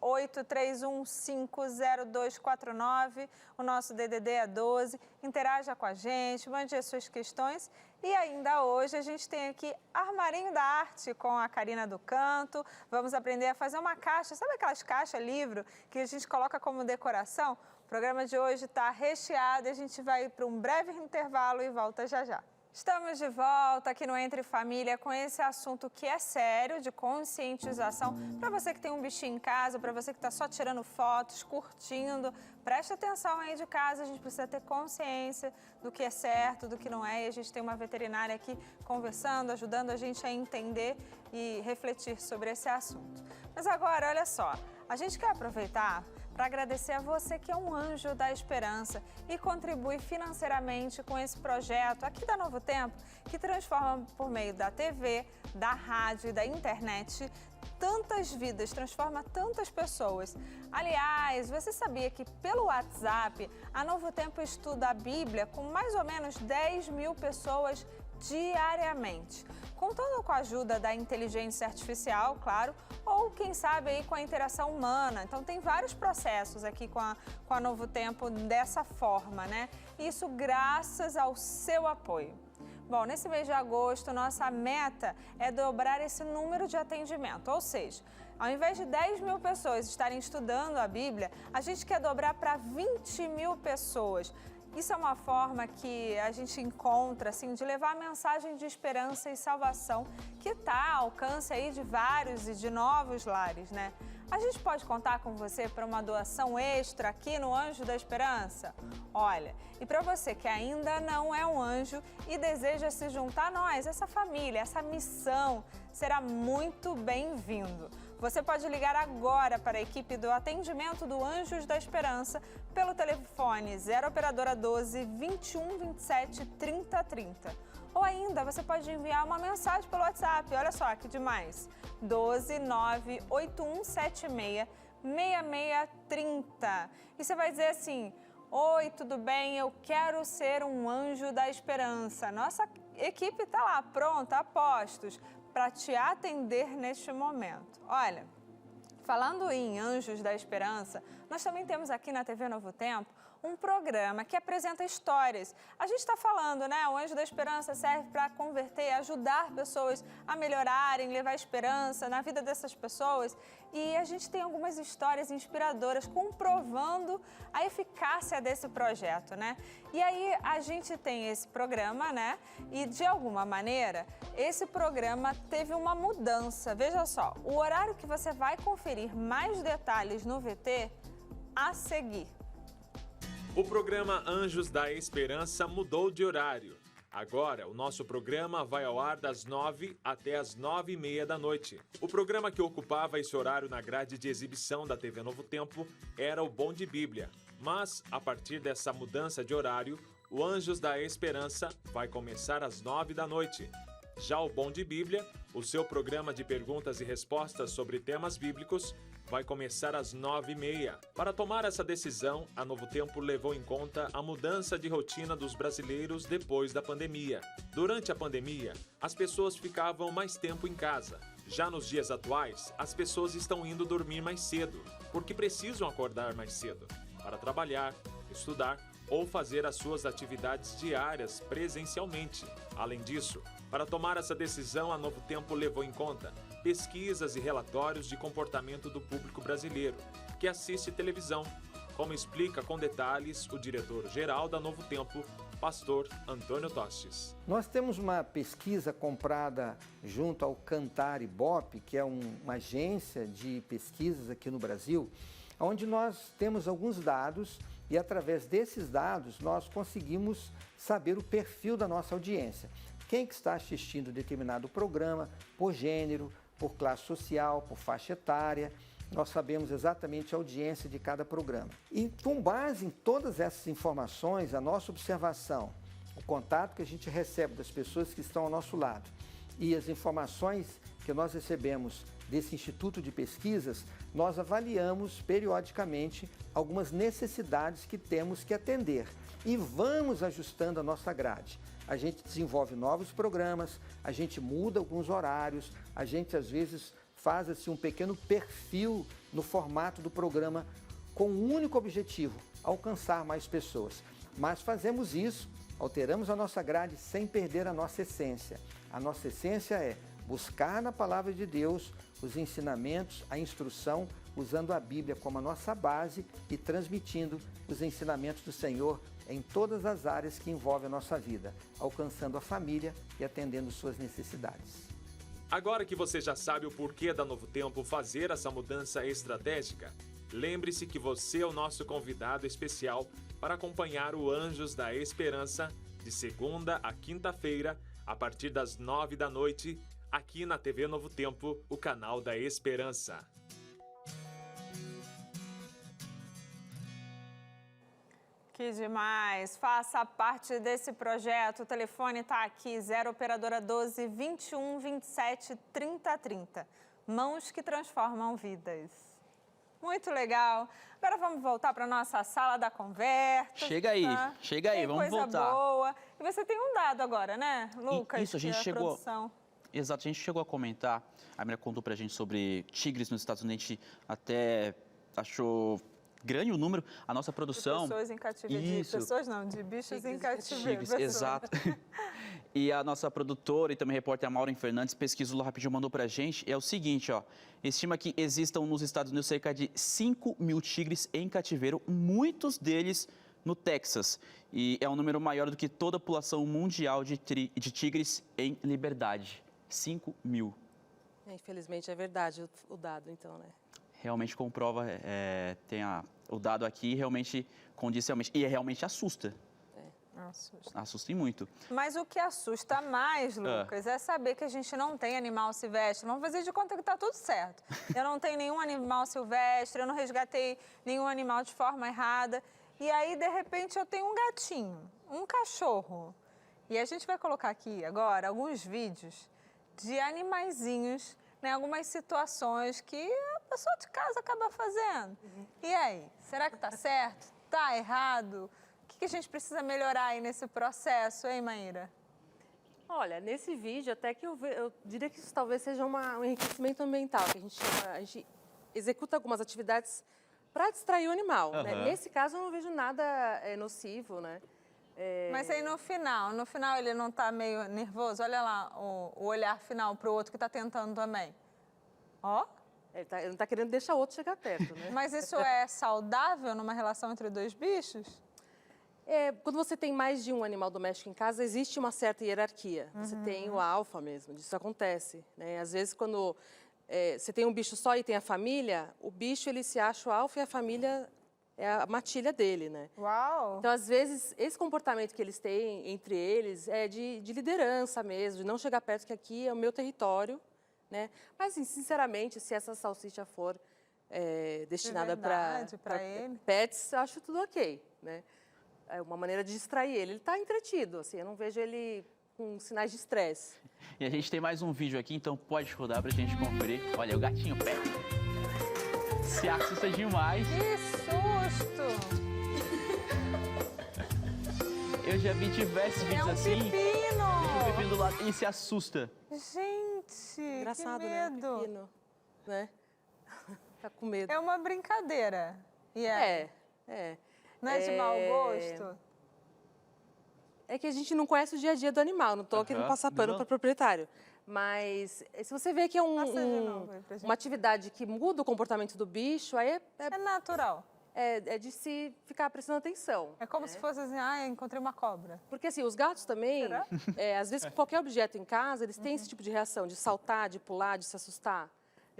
983150249, o nosso DDD é 12, interaja com a gente, mande as suas questões. E ainda hoje a gente tem aqui Armarinho da Arte com a Karina do Canto, vamos aprender a fazer uma caixa, sabe aquelas caixas livro que a gente coloca como decoração? O programa de hoje está recheado e a gente vai para um breve intervalo e volta já já. Estamos de volta aqui no Entre Família com esse assunto que é sério, de conscientização. Para você que tem um bichinho em casa, para você que está só tirando fotos, curtindo, preste atenção aí de casa, a gente precisa ter consciência do que é certo, do que não é. E a gente tem uma veterinária aqui conversando, ajudando a gente a entender e refletir sobre esse assunto. Mas agora, olha só, a gente quer aproveitar para agradecer a você que é um anjo da esperança e contribui financeiramente com esse projeto aqui da Novo Tempo, que transforma por meio da TV, da rádio e da internet tantas vidas, transforma tantas pessoas. Aliás, você sabia que pelo WhatsApp a Novo Tempo estuda a Bíblia com mais ou menos 10 mil pessoas diariamente, contando com a ajuda da inteligência artificial, claro, ou quem sabe aí com a interação humana. Então tem vários processos aqui com a Novo Tempo dessa forma, né? Isso graças ao seu apoio. Bom, nesse mês de agosto, nossa meta é dobrar esse número de atendimento, ou seja, Ao invés de 10 mil pessoas estarem estudando a Bíblia, a gente quer dobrar para 20 mil pessoas. Isso é uma forma que a gente encontra, assim, de levar a mensagem de esperança e salvação que está ao alcance aí de vários e de novos lares, né? A gente pode contar com você para uma doação extra aqui no Anjo da Esperança? Olha, e para você que ainda não é um anjo e deseja se juntar a nós, essa família, essa missão, será muito bem-vindo. Você pode ligar agora para a equipe do atendimento do Anjos da Esperança pelo telefone 0 operadora 12 21 27 30 30. Ou ainda, você pode enviar uma mensagem pelo WhatsApp, olha só que demais, 12 9 8176 6630. E você vai dizer assim: oi, tudo bem? Eu quero ser um anjo da esperança. Nossa equipe está lá, pronta, a postos, para te atender neste momento. Olha, falando em Anjos da Esperança, nós também temos aqui na TV Novo Tempo um programa que apresenta histórias. A gente está falando, né? O Anjo da Esperança serve para converter, ajudar pessoas a melhorarem, levar esperança na vida dessas pessoas. E a gente tem algumas histórias inspiradoras comprovando a eficácia desse projeto, né? E aí a gente tem esse programa, né? E de alguma maneira, esse programa teve uma mudança. Veja só, o horário que você vai conferir mais detalhes no VT a seguir. O programa Anjos da Esperança mudou de horário. Agora, o nosso programa vai ao ar das 9 até as 9h30 da noite. O programa que ocupava esse horário na grade de exibição da TV Novo Tempo era o Bom de Bíblia. Mas, a partir dessa mudança de horário, o Anjos da Esperança vai começar às 9 da noite. Já o Bom de Bíblia, o seu programa de perguntas e respostas sobre temas bíblicos, vai começar às 9h30. Para tomar essa decisão, a Novo Tempo levou em conta a mudança de rotina dos brasileiros depois da pandemia. Durante a pandemia, as pessoas ficavam mais tempo em casa. Já nos dias atuais, as pessoas estão indo dormir mais cedo, porque precisam acordar mais cedo, para trabalhar, estudar ou fazer as suas atividades diárias presencialmente. Além disso, para tomar essa decisão, a Novo Tempo levou em conta pesquisas e relatórios de comportamento do público brasileiro, que assiste televisão, como explica com detalhes o diretor-geral da Novo Tempo, pastor Antônio Tostes. Nós temos uma pesquisa comprada junto ao Cantar Ibope, que é uma agência de pesquisas aqui no Brasil, onde nós temos alguns dados e através desses dados nós conseguimos saber o perfil da nossa audiência. Quem que está assistindo determinado programa, por gênero, por classe social, por faixa etária, nós sabemos exatamente a audiência de cada programa. E com base em todas essas informações, a nossa observação, o contato que a gente recebe das pessoas que estão ao nosso lado e as informações que nós recebemos desse Instituto de Pesquisas, nós avaliamos periodicamente algumas necessidades que temos que atender e vamos ajustando a nossa grade. A gente desenvolve novos programas, a gente muda alguns horários, a gente às vezes faz assim, um pequeno perfil no formato do programa com um único objetivo, alcançar mais pessoas. Mas fazemos isso, alteramos a nossa grade sem perder a nossa essência. A nossa essência é buscar na palavra de Deus os ensinamentos, a instrução, usando a Bíblia como a nossa base e transmitindo os ensinamentos do Senhor em todas as áreas que envolvem a nossa vida, alcançando a família e atendendo suas necessidades. Agora que você já sabe o porquê da Novo Tempo fazer essa mudança estratégica, lembre-se que você é o nosso convidado especial para acompanhar o Anjos da Esperança de segunda a quinta-feira, a partir das 9 da noite, aqui na TV Novo Tempo, o canal da Esperança. Que demais! Faça parte desse projeto. O telefone está aqui, 0 operadora 12 21 27 30 30. Mãos que transformam vidas. Muito legal. Agora vamos voltar para a nossa sala da conversa. Chega aí, vamos voltar. Coisa boa. E você tem um dado agora, né, Lucas? Isso, a gente chegou... Exato, a gente chegou a comentar, a Maria contou pra gente sobre tigres nos Estados Unidos, a gente até achou grande o número, a nossa produção... De pessoas em cativeiro, de pessoas não, de bichos em cativeiro. Tigres, exato. E a nossa produtora e também repórter Maureen Fernandes pesquisou rapidinho, mandou pra gente. É o seguinte, ó. Estima que existam nos Estados Unidos cerca de 5 mil tigres em cativeiro, muitos deles no Texas. E é um número maior do que toda a população mundial de tigres em liberdade. 5 mil. Infelizmente é verdade o dado, então, né? Realmente comprova, tem o dado aqui, realmente condiz realmente. E realmente assusta. Assusta e muito. Mas o que assusta mais, Lucas, é saber que a gente não tem animal silvestre. Vamos fazer de conta que está tudo certo. Eu não tenho nenhum animal silvestre, eu não resgatei nenhum animal de forma errada. E aí, de repente, eu tenho um gatinho, um cachorro. E a gente vai colocar aqui agora alguns vídeos de animaizinhos, né, algumas situações que a pessoa de casa acaba fazendo. E aí, será que está certo? Está errado? O que a gente precisa melhorar aí nesse processo, hein, Maíra? Olha, nesse vídeo, até que eu diria que isso talvez seja um enriquecimento ambiental, que a gente executa algumas atividades para distrair o animal. Né? Nesse caso, eu não vejo nada nocivo, né? Mas aí no final ele não está meio nervoso? Olha lá o olhar final para o outro que está tentando também. Ó. Ele não está querendo deixar o outro chegar perto, né? Mas isso é saudável numa relação entre dois bichos? Quando você tem mais de um animal doméstico em casa, existe uma certa hierarquia. Você tem o alfa mesmo, isso acontece. Né? Às vezes, quando você tem um bicho só e tem a família, o bicho ele se acha o alfa e a família é a matilha dele, né? Uau! Então, às vezes, esse comportamento que eles têm entre eles é de liderança mesmo, de não chegar perto, que aqui é o meu território, né? Mas, assim, sinceramente, se essa salsicha for destinada para pets, eu acho tudo ok, né? É uma maneira de distrair ele. Ele está entretido, assim, eu não vejo ele com sinais de estresse. E a gente tem mais um vídeo aqui, então pode rodar pra gente conferir. Olha, o gatinho perto. Se assusta demais. Que susto! Eu já vi diversos vídeos assim. Pepino! O pepino do lado e se assusta. Gente, Engraçado, que medo. né? O pepino, né? Tá com medo. É uma brincadeira. Não é de mau gosto? É que a gente não conhece o dia a dia do animal, não estou querendo passar pano para o proprietário. Mas se você vê que é uma atividade que muda o comportamento do bicho, aí é natural. É de se ficar prestando atenção. É como se fosse assim, eu encontrei uma cobra. Porque assim, os gatos também, às vezes qualquer objeto em casa, eles têm esse tipo de reação, de saltar, de pular, de se assustar.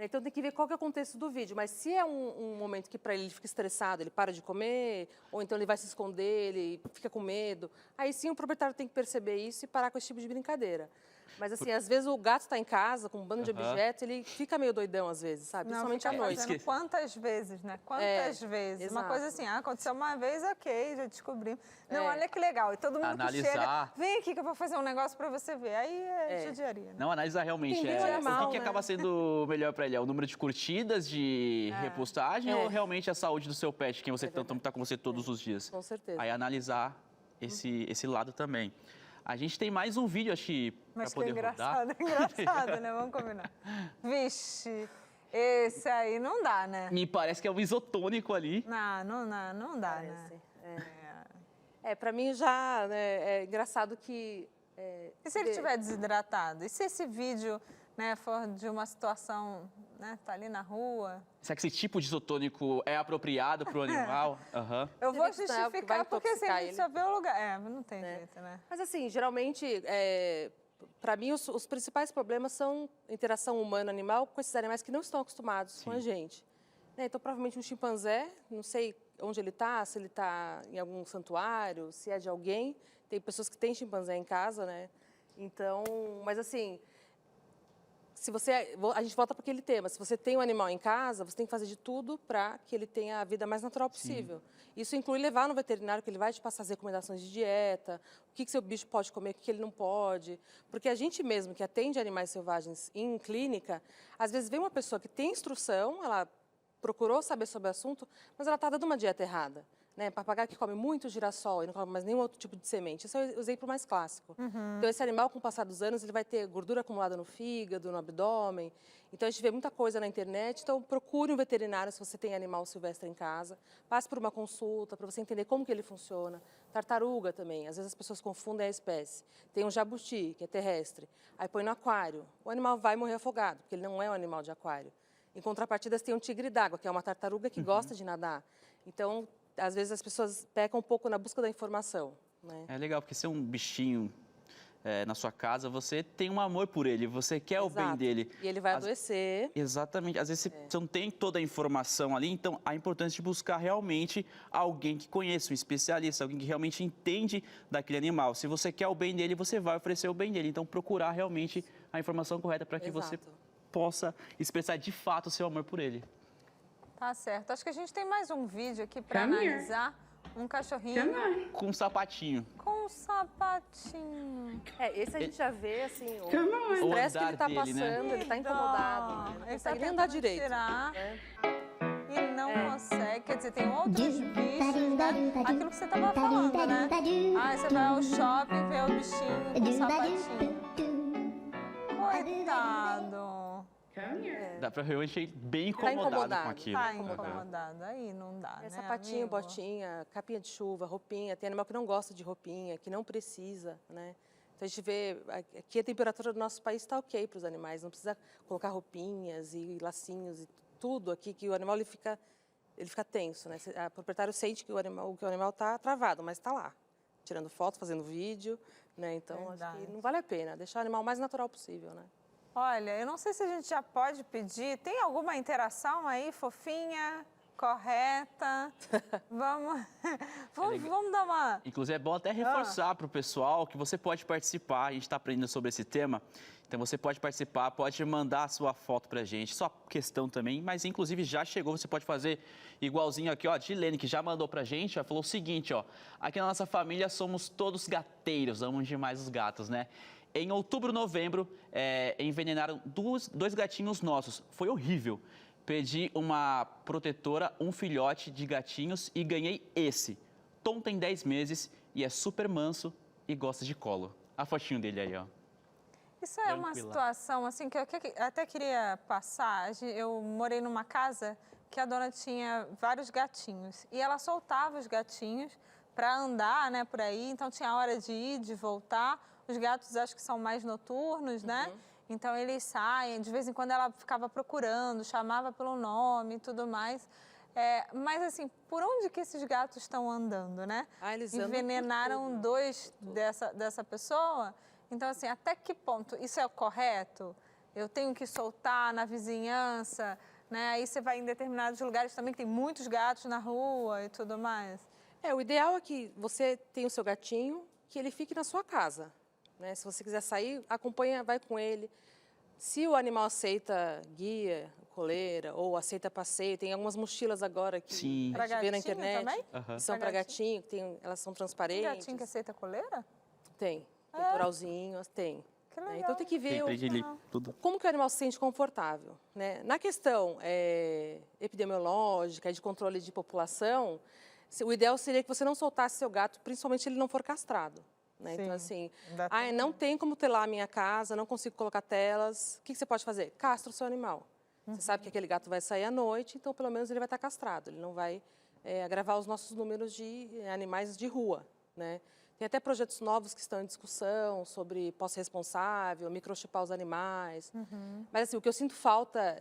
Então tem que ver qual que é o contexto do vídeo, mas se é um momento que para ele fica estressado, ele para de comer, ou então ele vai se esconder, ele fica com medo, aí sim o proprietário tem que perceber isso e parar com esse tipo de brincadeira. Mas assim, às vezes o gato está em casa com um bando de objetos, ele fica meio doidão às vezes, sabe? Principalmente à noite. Quantas vezes, né? Quantas vezes? Exato. Uma coisa assim, aconteceu uma vez, ok, já descobrimos. Não, olha que legal. E todo mundo analisar. Que chega, vem aqui que eu vou fazer um negócio para você ver. Aí judiaria, né? Não, analisar realmente o que acaba sendo melhor para ele. É o número de curtidas, de repostagem ou realmente a saúde do seu pet, quem você tanto está com você todos os dias? Com certeza. Aí analisar esse lado também. A gente tem mais um vídeo, acho que para poder rodar. Engraçado, né? Vamos combinar. Vixe, esse aí não dá, né? Me parece que é um isotônico ali. Não dá, parece, né? Para mim já é engraçado que... E se ele estiver desidratado? E se esse vídeo for de uma situação, tá ali na rua? Será que esse tipo de isotônico é apropriado para o animal? Eu vou justificar porque assim, a gente só vê o lugar. Não tem jeito, né? Mas assim, geralmente, para mim, os principais problemas são interação humano-animal com esses animais que não estão acostumados com a gente. Então, provavelmente um chimpanzé, não sei onde ele está, se ele está em algum santuário, se é de alguém. Tem pessoas que têm chimpanzé em casa, né? Então, mas assim... a gente volta para aquele tema, se você tem um animal em casa, você tem que fazer de tudo para que ele tenha a vida mais natural possível. Isso inclui levar no veterinário, que ele vai te passar as recomendações de dieta, o que seu bicho pode comer, o que ele não pode. Porque a gente mesmo, que atende animais selvagens em clínica, às vezes vem uma pessoa que tem instrução, ela procurou saber sobre o assunto, mas ela está dando uma dieta errada. né? Papagaio que come muito girassol e não come mais nenhum outro tipo de semente. Esse é o exemplo mais clássico. Então, esse animal, com o passar dos anos, ele vai ter gordura acumulada no fígado, no abdômen. Então, a gente vê muita coisa na internet. Então, procure um veterinário se você tem animal silvestre em casa. Passe por uma consulta para você entender como que ele funciona. Tartaruga também. Às vezes, as pessoas confundem a espécie. Tem um jabuti, que é terrestre. Aí põe no aquário. O animal vai morrer afogado, porque ele não é um animal de aquário. Em contrapartida, tem um tigre d'água, que é uma tartaruga que gosta de nadar. Então, às vezes as pessoas pecam um pouco na busca da informação, né? É legal, porque se é um bichinho na sua casa, você tem um amor por ele, você quer o bem Exato. dele. E ele vai adoecer. Exatamente. Às vezes você não tem toda a informação ali, então a importância de buscar realmente alguém que conheça, um especialista, alguém que realmente entende daquele animal. Se você quer o bem dele, você vai oferecer o bem dele. Então, procurar realmente a informação correta para que você possa expressar de fato o seu amor por ele. Tá certo. Acho que a gente tem mais um vídeo aqui para analisar. Um cachorrinho Com um sapatinho. com um sapatinho. Esse a gente já vê, assim, o O estresse que andar ele tá dele, né? passando, ele tá incomodado, né? Não Ele tá consegue nem andar tentando direito. tirar. Né? E não consegue. Quer dizer, tem outros bichos, né? Aquilo que você tava falando, né? Ah, você vai ao shopping e vê o bichinho com o sapatinho. Coitado. Dá pra realmente ir bem Tá incomodado com aquilo. Tá incomodado. Aí não dá, né, Sapatinho, amigo? botinha, capinha de chuva, roupinha. Tem animal que não gosta de roupinha, que não precisa, né? Então, a gente vê, aqui a temperatura do nosso país está ok para os animais. Não precisa colocar roupinhas e lacinhos e tudo aqui, que o animal ele fica tenso, né? O proprietário sente que o animal está travado, mas está lá, tirando foto, fazendo vídeo, né? Então, acho que não vale a pena. Deixar o animal o mais natural possível, né? Olha, eu não sei se a gente já pode pedir. Tem alguma interação aí, fofinha, correta? Vamos dar uma... Inclusive, é bom até reforçar para o pessoal que você pode participar. A gente está aprendendo sobre esse tema. Então, você pode participar, pode mandar a sua foto para a gente. Sua questão também, mas inclusive já chegou. Você pode fazer igualzinho aqui, ó. Dilene, que já mandou para a gente, ó, falou o seguinte, ó. Aqui na nossa família somos todos gateiros, amamos demais os gatos, né? Em outubro, novembro, envenenaram dois gatinhos nossos. Foi horrível. Pedi uma protetora, um filhote de gatinhos e ganhei esse. Tom tem 10 meses e é super manso e gosta de colo. A fotinho dele aí, ó. Isso é uma situação, assim, que eu até queria passar. Eu morei numa casa que a dona tinha vários gatinhos. E ela soltava os gatinhos para andar, né, por aí. Então, tinha hora de ir, de voltar. Os gatos, acho que são mais noturnos, né? Então, eles saem. De vez em quando, ela ficava procurando, chamava pelo nome e tudo mais. Mas, assim, por onde que esses gatos estão andando, né? Eles andam envenenaram dois dessa pessoa. Então, assim, até que ponto? Isso é o correto? Eu tenho que soltar na vizinhança, né? Aí você vai em determinados lugares também que tem muitos gatos na rua e tudo mais. O ideal é que você tenha o seu gatinho, que ele fique na sua casa. Né? Se você quiser sair, acompanha, vai com ele. Se o animal aceita guia, coleira, ou aceita passeio, tem algumas mochilas agora que a gente vê na internet. Também? Que são para gatinho, elas são transparentes. Tem gatinho que aceita coleira? Tem. Peitouralzinho, tem. Que legal. Então tem que ver tudo. como que o animal se sente confortável. Né? Na questão epidemiológica e de controle de população, o ideal seria que você não soltasse seu gato, principalmente se ele não for castrado. Né? Então, assim, não tem como telar a minha casa, não consigo colocar telas. O que você pode fazer? Castra o seu animal. Você sabe que aquele gato vai sair à noite, então pelo menos ele vai estar castrado. Ele não vai agravar os nossos números de animais de rua. Né? Tem até projetos novos que estão em discussão sobre posse responsável, microchipar os animais. Mas assim, o que eu sinto falta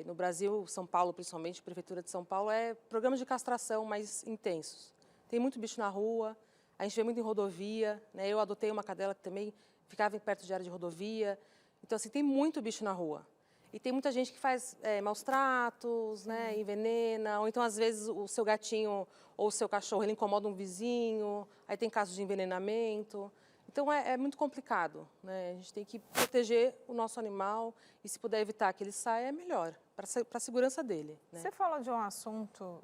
no Brasil, São Paulo principalmente, Prefeitura de São Paulo, é programas de castração mais intensos. Tem muito bicho na rua. A gente vê muito em rodovia, né? Eu adotei uma cadela que também ficava perto de área de rodovia. Então, assim, tem muito bicho na rua. E tem muita gente que faz maus tratos, né? Envenena. Ou então, às vezes, o seu gatinho ou o seu cachorro, ele incomoda um vizinho. Aí tem casos de envenenamento. Então, é muito complicado, né? A gente tem que proteger o nosso animal. E se puder evitar que ele saia, é melhor, para a segurança dele. Né? Você falou de um assunto...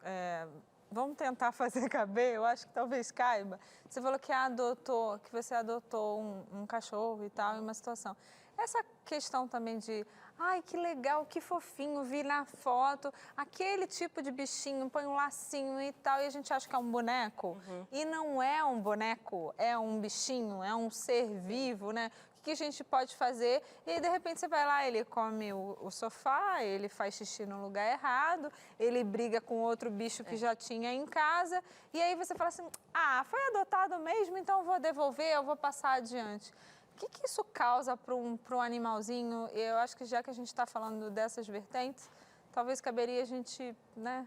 Vamos tentar fazer caber, eu acho que talvez caiba. Você falou que você adotou um cachorro e tal, em uma situação. essa questão também de, ai, que legal, que fofinho, vi na foto, aquele tipo de bichinho, põe um lacinho e tal, e a gente acha que é um boneco. E não é um boneco, é um bichinho, é um ser vivo, né? O que a gente pode fazer? E aí, de repente, você vai lá, ele come o sofá, ele faz xixi no lugar errado, ele briga com outro bicho que já tinha em casa, e aí você fala assim, ah, foi adotado mesmo, então eu vou devolver, eu vou passar adiante. O que isso causa para um animalzinho? Eu acho que já que a gente está falando dessas vertentes, talvez caberia a gente, né,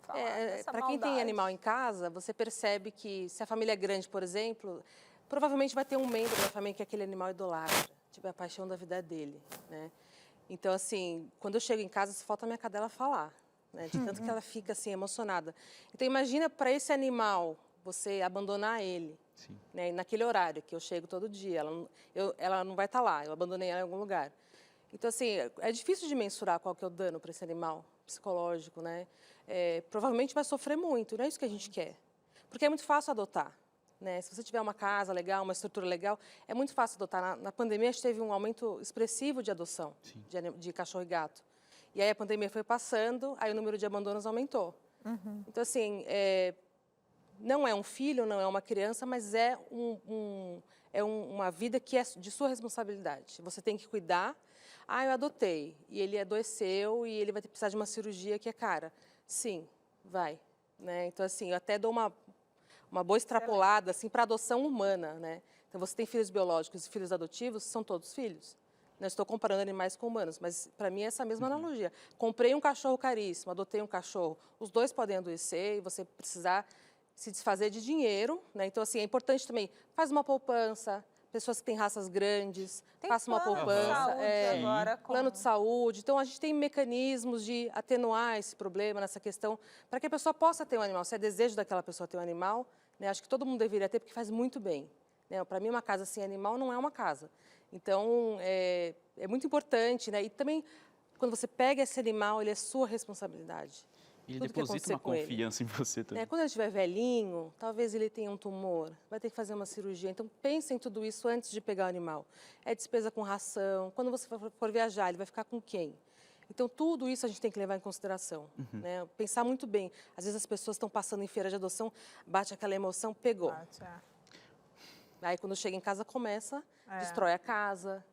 falar dessa Para quem tem maldade. animal em casa, você percebe que se a família é grande, por exemplo, provavelmente vai ter um membro da família que aquele animal idolatra, tipo, é a paixão da vida dele, né? Então, assim, quando eu chego em casa, só falta a minha cadela falar, né? De tanto que ela fica, assim, emocionada. Então, imagina para esse animal, você abandonar ele, né? Naquele horário que eu chego todo dia, ela não vai estar lá, eu abandonei ela em algum lugar. Então, assim, é difícil de mensurar qual que é o dano para esse animal psicológico, né? Provavelmente vai sofrer muito, não é isso que a gente quer. Porque é muito fácil adotar, né? Se você tiver uma casa legal, uma estrutura legal, é muito fácil adotar. Na pandemia, a gente teve um aumento expressivo de adoção de cachorro e gato. E aí a pandemia foi passando, aí o número de abandonos aumentou. Então, assim, não é um filho, não é uma criança, mas é uma vida que é de sua responsabilidade. Você tem que cuidar. Ah, eu adotei, e ele adoeceu, e ele vai precisar de uma cirurgia que é cara. Sim, vai. Né? Então, assim, eu até dou uma boa extrapolada assim, para a adoção humana. Né? Então, você tem filhos biológicos e filhos adotivos, são todos filhos. Não estou comparando animais com humanos, mas para mim é essa mesma analogia. Comprei um cachorro caríssimo, adotei um cachorro, os dois podem adoecer e você precisar se desfazer de dinheiro, né? Então, assim, é importante também, faz uma poupança, pessoas que têm raças grandes, faça uma poupança. Plano de saúde. Então, a gente tem mecanismos de atenuar esse problema, nessa questão, para que a pessoa possa ter um animal. Se é desejo daquela pessoa ter um animal, né? Acho que todo mundo deveria ter, porque faz muito bem. Né? Para mim, uma casa sem animal não é uma casa. Então, é muito importante, né? E também, quando você pega esse animal, ele é sua responsabilidade. Ele deposita uma confiança em você também. Quando ele estiver velhinho, talvez ele tenha um tumor, vai ter que fazer uma cirurgia. Então, pense em tudo isso antes de pegar o animal. É despesa com ração. Quando você for viajar, ele vai ficar com quem? Então, tudo isso a gente tem que levar em consideração. Né? Pensar muito bem. Às vezes, as pessoas estão passando em feira de adoção, bate aquela emoção, pegou. Aí, quando chega em casa, começa, destrói a casa.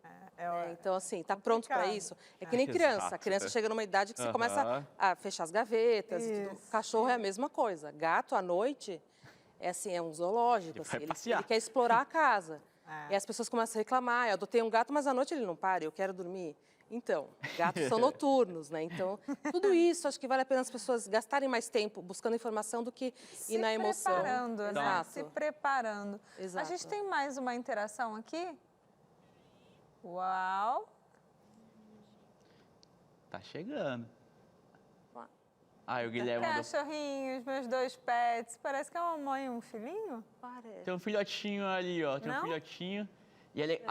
Então, assim, está pronto para isso? É que nem criança. Exato. A criança chega numa idade que você começa a fechar as gavetas. E tudo. Cachorro é a mesma coisa. Gato, à noite, é um zoológico. Assim, ele quer explorar a casa. E as pessoas começam a reclamar. Eu adotei um gato, mas à noite ele não para, eu quero dormir. Então, gatos são noturnos, né? Então, tudo isso, acho que vale a pena as pessoas gastarem mais tempo buscando informação do que ir na emoção. Se preparando, né? Exato. Se preparando. Exato. A gente tem mais uma interação aqui? Uau! Tá chegando. O Guilherme mandou. Cachorrinhos, meus dois pets. Parece que é uma mãe e um filhinho? Parece. Tem um filhotinho ali, ó. Tem Não? um filhotinho. E ele,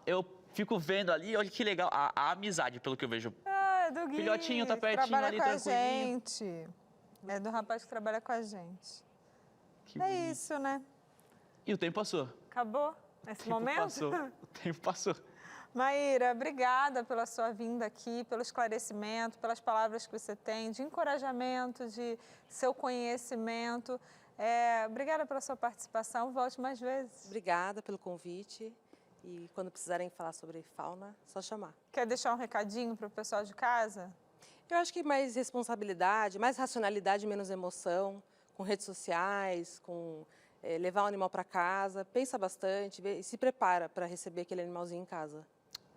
eu fico vendo ali, olha que legal, a amizade, pelo que eu vejo. Ah, é do Gui. Filhotinho tá pertinho trabalha ali, com a tranquilinho. gente. É do rapaz que trabalha com a gente. Que É bonito. isso, né? E o tempo passou. Acabou esse O tempo momento? passou. O tempo passou. Maíra, obrigada pela sua vinda aqui, pelo esclarecimento, pelas palavras que você tem, de encorajamento, de seu conhecimento. Obrigada pela sua participação. Volte mais vezes. Obrigada pelo convite. E quando precisarem falar sobre fauna, é só chamar. Quer deixar um recadinho para o pessoal de casa? Eu acho que mais responsabilidade, mais racionalidade, menos emoção, com redes sociais, com levar o animal para casa. Pensa bastante e se prepara para receber aquele animalzinho em casa.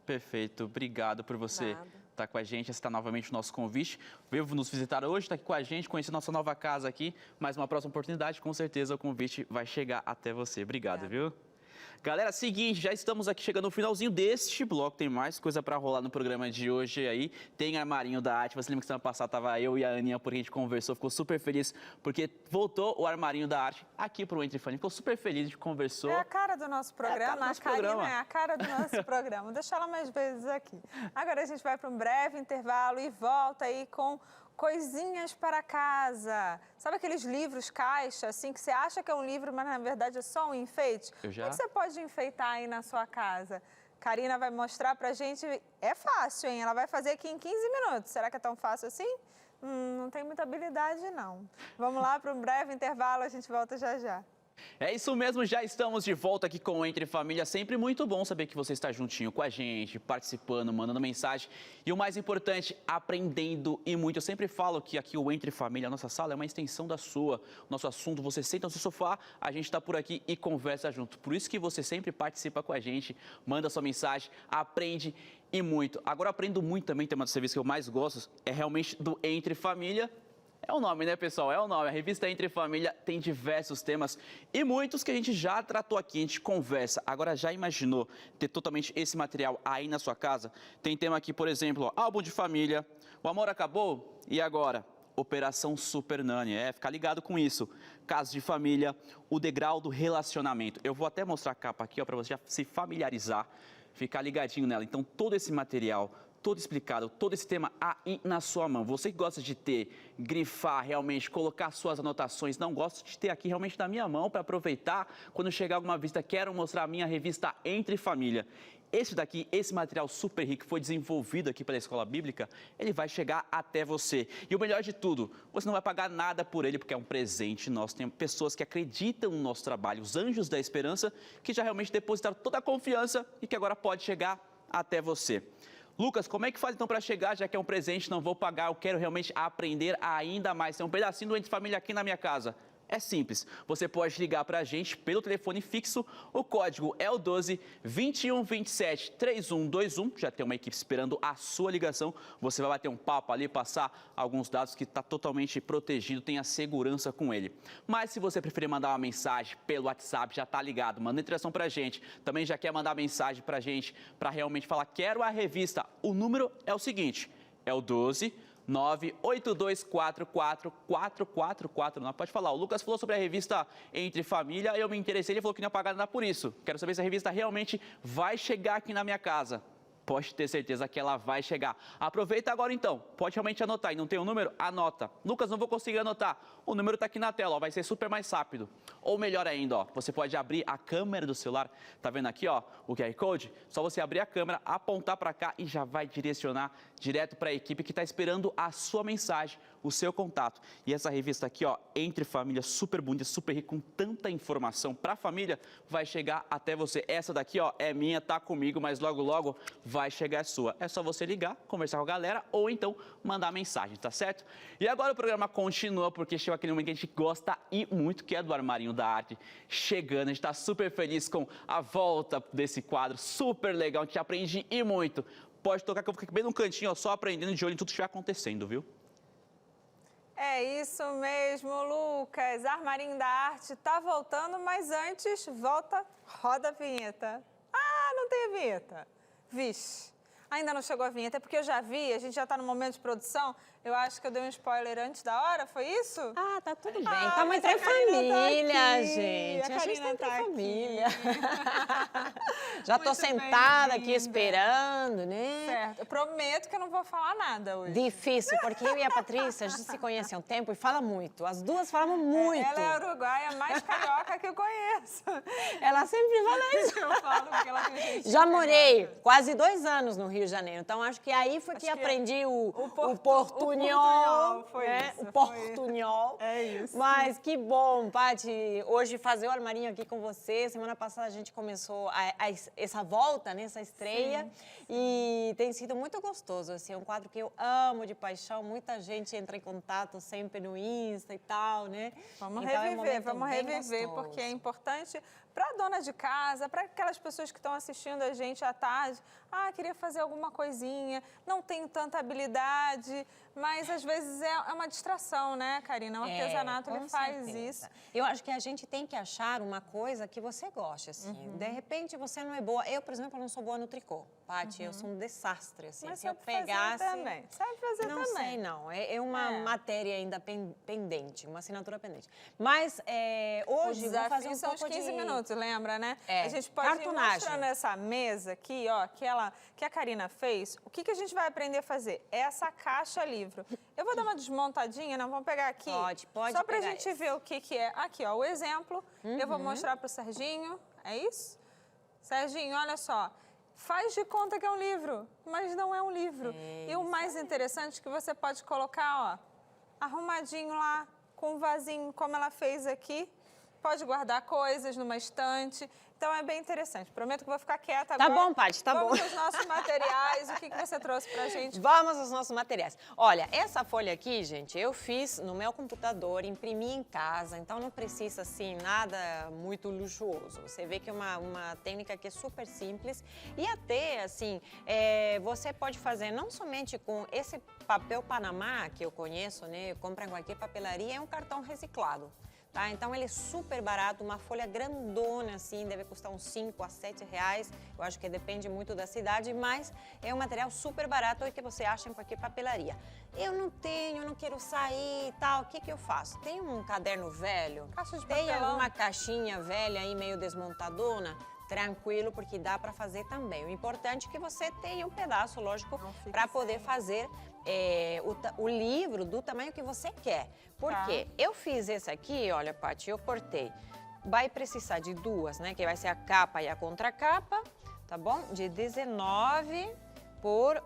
Perfeito. Obrigado por você Nada. estar com a gente, aceitar novamente o nosso convite. Veio nos visitar hoje, está aqui com a gente, conhecer nossa nova casa aqui. Mais uma próxima oportunidade, com certeza o convite vai chegar até você. Obrigado, viu? Galera, seguinte, já estamos aqui chegando no finalzinho deste bloco, tem mais coisa pra rolar no programa de hoje aí, tem Armarinho da Arte, você lembra que semana passada tava eu e a Aninha, porque a gente conversou, ficou super feliz, porque voltou o Armarinho da Arte aqui pro Entre Família, ficou super feliz, a gente conversou. É a cara do nosso programa, é a cara do nosso programa. Deixa ela mais vezes aqui. Agora a gente vai para um breve intervalo e volta aí com coisinhas para casa. Sabe aqueles livros caixa, assim, que você acha que é um livro, mas na verdade é só um enfeite? Eu já. Como você pode enfeitar aí na sua casa? Karina vai mostrar pra gente. É fácil, hein? Ela vai fazer aqui em 15 minutos. Será que é tão fácil assim? Não tem muita habilidade, não. Vamos lá para um breve intervalo, a gente volta já já. É isso mesmo, já estamos de volta aqui com o Entre Família. Sempre muito bom saber que você está juntinho com a gente, participando, mandando mensagem. E o mais importante, aprendendo e muito. Eu sempre falo que aqui o Entre Família, a nossa sala, é uma extensão da sua. O nosso assunto, você senta no seu sofá, a gente está por aqui e conversa junto. Por isso que você sempre participa com a gente, manda sua mensagem, aprende e muito. Agora aprendo muito também, tema do serviço que eu mais gosto, é realmente do Entre Família. É o nome, né, pessoal? É o nome. A revista Entre Família tem diversos temas e muitos que a gente já tratou aqui, a gente conversa. Agora, já imaginou ter totalmente esse material aí na sua casa? Tem tema aqui, por exemplo, ó, álbum de família, o amor acabou e agora? Operação Super Nani. Fica ligado com isso. Casos de família, o degrau do relacionamento. Eu vou até mostrar a capa aqui, ó, para você já se familiarizar, ficar ligadinho nela. Então, todo esse material, todo explicado, todo esse tema aí na sua mão. Você que gosta de ter, grifar realmente, colocar suas anotações, não gosto de ter aqui realmente na minha mão para aproveitar quando chegar alguma visita, quero mostrar a minha revista Entre Família. Esse daqui, esse material super rico que foi desenvolvido aqui pela Escola Bíblica, ele vai chegar até você. E o melhor de tudo, você não vai pagar nada por ele, porque é um presente nosso. Tem pessoas que acreditam no nosso trabalho, os anjos da esperança, que já realmente depositaram toda a confiança e que agora pode chegar até você. Lucas, como é que faz então para chegar, já que é um presente, não vou pagar, eu quero realmente aprender ainda mais. Tem um pedacinho do Entre Família aqui na minha casa. É simples, você pode ligar para a gente pelo telefone fixo, o código é o 12 21 27 3121, já tem uma equipe esperando a sua ligação, você vai bater um papo ali, passar alguns dados que está totalmente protegido, tem a segurança com ele. Mas se você preferir mandar uma mensagem pelo WhatsApp, já está ligado, manda interação para a gente, também já quer mandar mensagem para a gente, para realmente falar, quero a revista, o número é o seguinte, é o 12 982444449. Pode falar, o Lucas falou sobre a revista Entre Família, eu me interessei, ele falou que não ia pagar nada por isso. Quero saber se a revista realmente vai chegar aqui na minha casa. Pode ter certeza que ela vai chegar. Aproveita agora então, pode realmente anotar. E não tem o número? Anota. Lucas, não vou conseguir anotar. O número está aqui na tela, ó, vai ser super mais rápido. Ou melhor ainda, ó, você pode abrir a câmera do celular. Tá vendo aqui, ó, o QR Code? Só você abrir a câmera, apontar para cá e já vai direcionar direto para a equipe que está esperando a sua mensagem, o seu contato. E essa revista aqui, ó, Entre Família, super bonita, super rica, com tanta informação para a família, vai chegar até você. Essa daqui, ó, é minha, tá comigo, mas logo, logo vai chegar a sua. É só você ligar, conversar com a galera ou então mandar mensagem, tá certo? E agora o programa continua porque chegou aquele momento que a gente gosta e muito, que é do Armarinho da Arte. Chegando, a gente tá super feliz com a volta desse quadro, super legal, a gente aprende e muito. Pode tocar que eu vou ficar bem no cantinho, ó, só aprendendo de olho em tudo que estiver acontecendo, viu? É isso mesmo, Lucas. Armarinho da Arte tá voltando, mas antes, roda a vinheta. Ah, não tem a vinheta. Vixe, ainda não chegou a vinheta, é porque eu já vi, a gente já tá no momento de produção. Eu acho que eu dei um spoiler antes da hora, foi isso? Ah, tá tudo bem. Ah, Tá mas entre a Karina tá família, aqui. gente. A A gente Karina tá tá entre aqui. família. Já tô Muito sentada aqui bem-vinda. esperando, né? Certo, eu prometo que eu não vou falar nada hoje. Difícil, porque eu e a Patrícia, a gente se conhece há um tempo e fala muito. As duas falam muito. Ela é a uruguaia mais carioca que eu conheço. Ela sempre fala isso. Eu falo porque ela tem gente Já que morei gosta. quase 2 anos no Rio de Janeiro, então acho que aí foi que Acho que aprendi o portunhol, portunhol, foi né? isso, O foi. portunhol. É isso. Mas que bom, Paty, hoje fazer o Armarinho aqui com você. Semana passada a gente começou essa volta, né, essa estreia, e tem sido muito gostoso. Assim, é um quadro que eu amo de paixão. Muita gente entra em contato sempre no Insta e tal, né? Vamos Então, é um reviver, momento vamos bem reviver, gostoso. porque é importante para a dona de casa, para aquelas pessoas que estão assistindo a gente à tarde. Ah, queria fazer alguma coisinha, não tenho tanta habilidade, mas às vezes é uma distração, né, Karina? O artesanato, ele com faz certeza. isso. Eu acho que a gente tem que achar uma coisa que você goste, assim. De repente, você não é boa. Eu, por exemplo, não sou boa no tricô, Paty. Eu sou um desastre, assim. Mas Se eu sabe fazer pegasse... também, sabe fazer não também. sei, não. É uma É. matéria ainda pendente, uma assinatura pendente. Mas O hoje vou fazer desafio um são os pouco 15 de... minutos, lembra, né? É, A gente pode ir cartonagem. mostrando essa mesa aqui, ó, que a Karina fez. O que a gente vai aprender a fazer? Essa caixa livro. Eu vou dar uma desmontadinha, não? Vamos pegar aqui? Pode Só pra pegar gente esse. ver o que é. Aqui, ó, o exemplo. Eu vou mostrar pro Serginho. É isso? Serginho, olha só. faz de conta que é um livro, mas não é um livro. E o mais interessante é que você pode colocar, ó, arrumadinho lá, com um vasinho, como ela fez aqui. Pode guardar coisas numa estante. Então, é bem interessante. Prometo que vou ficar quieta agora. Tá bom, Paty, tá bom. Vamos aos nossos materiais. O que você trouxe pra gente? Vamos aos nossos materiais. Olha, essa folha aqui, gente, eu fiz no meu computador, imprimi em casa, então não precisa, assim, nada muito luxuoso. Você vê que é uma técnica que é super simples e até, assim, você pode fazer não somente com esse papel Panamá, que eu conheço, né, compra em qualquer papelaria, é um cartão reciclado. Tá? Então, ele é super barato, uma folha grandona, assim, deve custar uns 5 a 7 reais. Eu acho que depende muito da cidade, mas é um material super barato e que você acha em qualquer papelaria. Eu não tenho, não quero sair e tal, o que que eu faço? Tem um caderno velho? Caixa de Tem papelão. alguma caixinha velha aí, meio desmontadona? Tranquilo, porque dá para fazer também. O importante é que você tenha um pedaço, lógico, para poder fazer o livro do tamanho que você quer. Por quê? Eu fiz esse aqui, olha, Paty, eu cortei. Vai precisar de duas, né? Que vai ser a capa e a contracapa, tá bom? De 19 por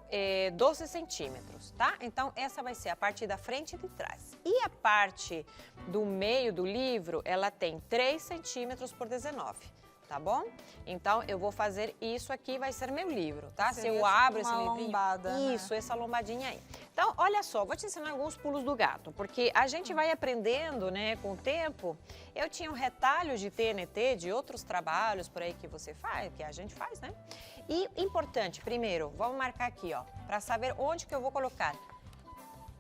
12 centímetros, tá? Então, essa vai ser a parte da frente e de trás. E a parte do meio do livro, ela tem 3 centímetros por 19. Tá bom? Então, eu vou fazer isso aqui, vai ser meu livro, tá? Se eu abro esse livrinho... lombada, isso, né? essa lombadinha aí. Então, olha só, vou te ensinar alguns pulos do gato, porque a gente vai aprendendo, né, com o tempo. Eu tinha um retalho de TNT, de outros trabalhos por aí que você faz, que a gente faz, né? E, importante, primeiro, vamos marcar aqui, ó, para saber onde que eu vou colocar.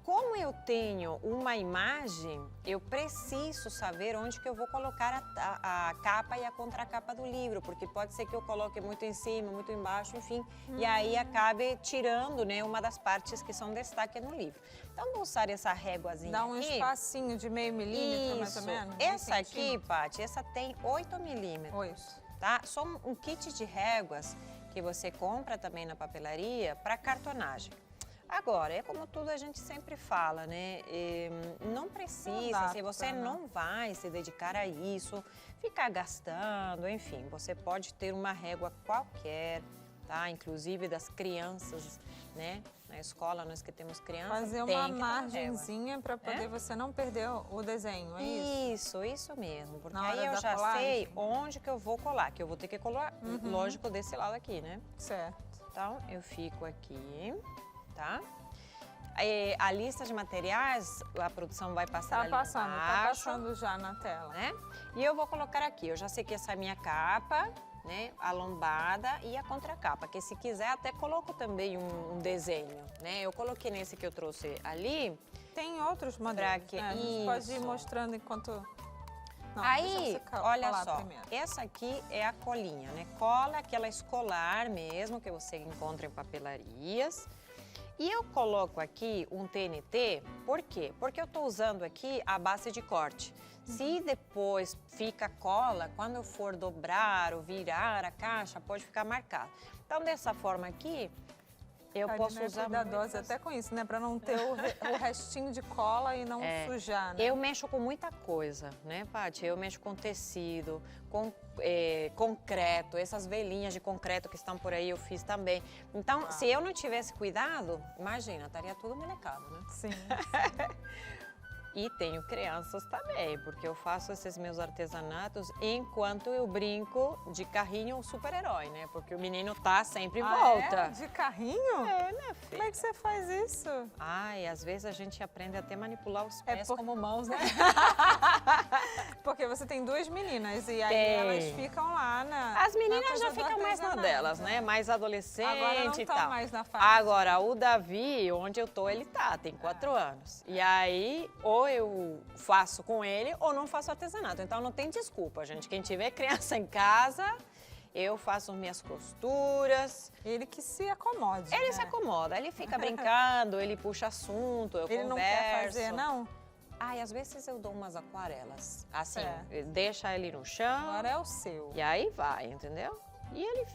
Como eu tenho uma imagem, eu preciso saber onde que eu vou colocar a capa e a contracapa do livro, porque pode ser que eu coloque muito em cima, muito embaixo, enfim, e aí acabe tirando, né, uma das partes que são destaque no livro. Então, vou usar essa réguazinha Dá um aqui. espacinho de meio milímetro, mais ou menos? Essa aqui, Paty, essa tem 8 milímetros. 8. Tá? Só um kit de réguas que você compra também na papelaria para cartonagem. Agora, é como tudo a gente sempre fala, né? Não precisa, se você não vai se dedicar a isso, ficar gastando, enfim, você pode ter uma régua qualquer, tá? Inclusive das crianças, né? Na escola, nós que temos crianças, Fazer uma margenzinha para poder você não perder o desenho, é isso? Isso mesmo, porque Na hora aí eu da já colagem? sei onde que eu vou colar, que eu vou ter que colar, lógico, desse lado aqui, né? Certo. Então, eu fico aqui, tá? A lista de materiais, a produção vai passar ali embaixo, Tá passando já na tela. né? E eu vou colocar aqui, eu já sei que essa é a minha capa, né? A lombada e a contracapa, que se quiser até coloco também um desenho, né? Eu coloquei nesse que eu trouxe ali. Tem outros modelos, que- né? A gente pode ir isso. mostrando enquanto... Não, Aí, deixa você olha colar só, primeiro. essa aqui é a colinha, né? Cola, aquela escolar mesmo, que você encontra em papelarias. E eu coloco aqui um TNT, por quê? Porque eu estou usando aqui a base de corte. Se depois fica cola, quando eu for dobrar ou virar a caixa, pode ficar marcado. Então, dessa forma aqui, eu posso usar... cuidadosa até com isso, né? Para não ter o restinho de cola e não sujar, né? Eu mexo com muita coisa, né, Paty? Eu mexo com tecido, com concreto, essas velhinhas de concreto que estão por aí eu fiz também. Então, se eu não tivesse cuidado, imagina, estaria tudo melecado, né? Sim. E tenho crianças também, porque eu faço esses meus artesanatos enquanto eu brinco de carrinho super-herói, né? Porque o menino tá sempre em volta. É? De carrinho? É, minha filha. Como é que você faz isso? Ai, às vezes a gente aprende até manipular os pés como mãos, né? Porque você tem duas meninas e aí Tem. elas ficam lá na... As meninas coisa já do ficam mais na artesanato, delas, né? Mais adolescente Agora não e tão tal. mais na fase. Agora, o Davi, onde eu tô, ele tem 4 anos. E aí, ou eu faço com ele ou não faço artesanato. Então, não tem desculpa, gente. Quem tiver criança em casa, eu faço minhas costuras. Ele que se acomode. Ele né? se acomoda, ele fica brincando, ele puxa assunto, eu Ele converso. não quer fazer, não? Ai, às vezes eu dou umas aquarelas. Assim, É. deixa ele no chão. Agora é o seu. E aí vai, entendeu? E ele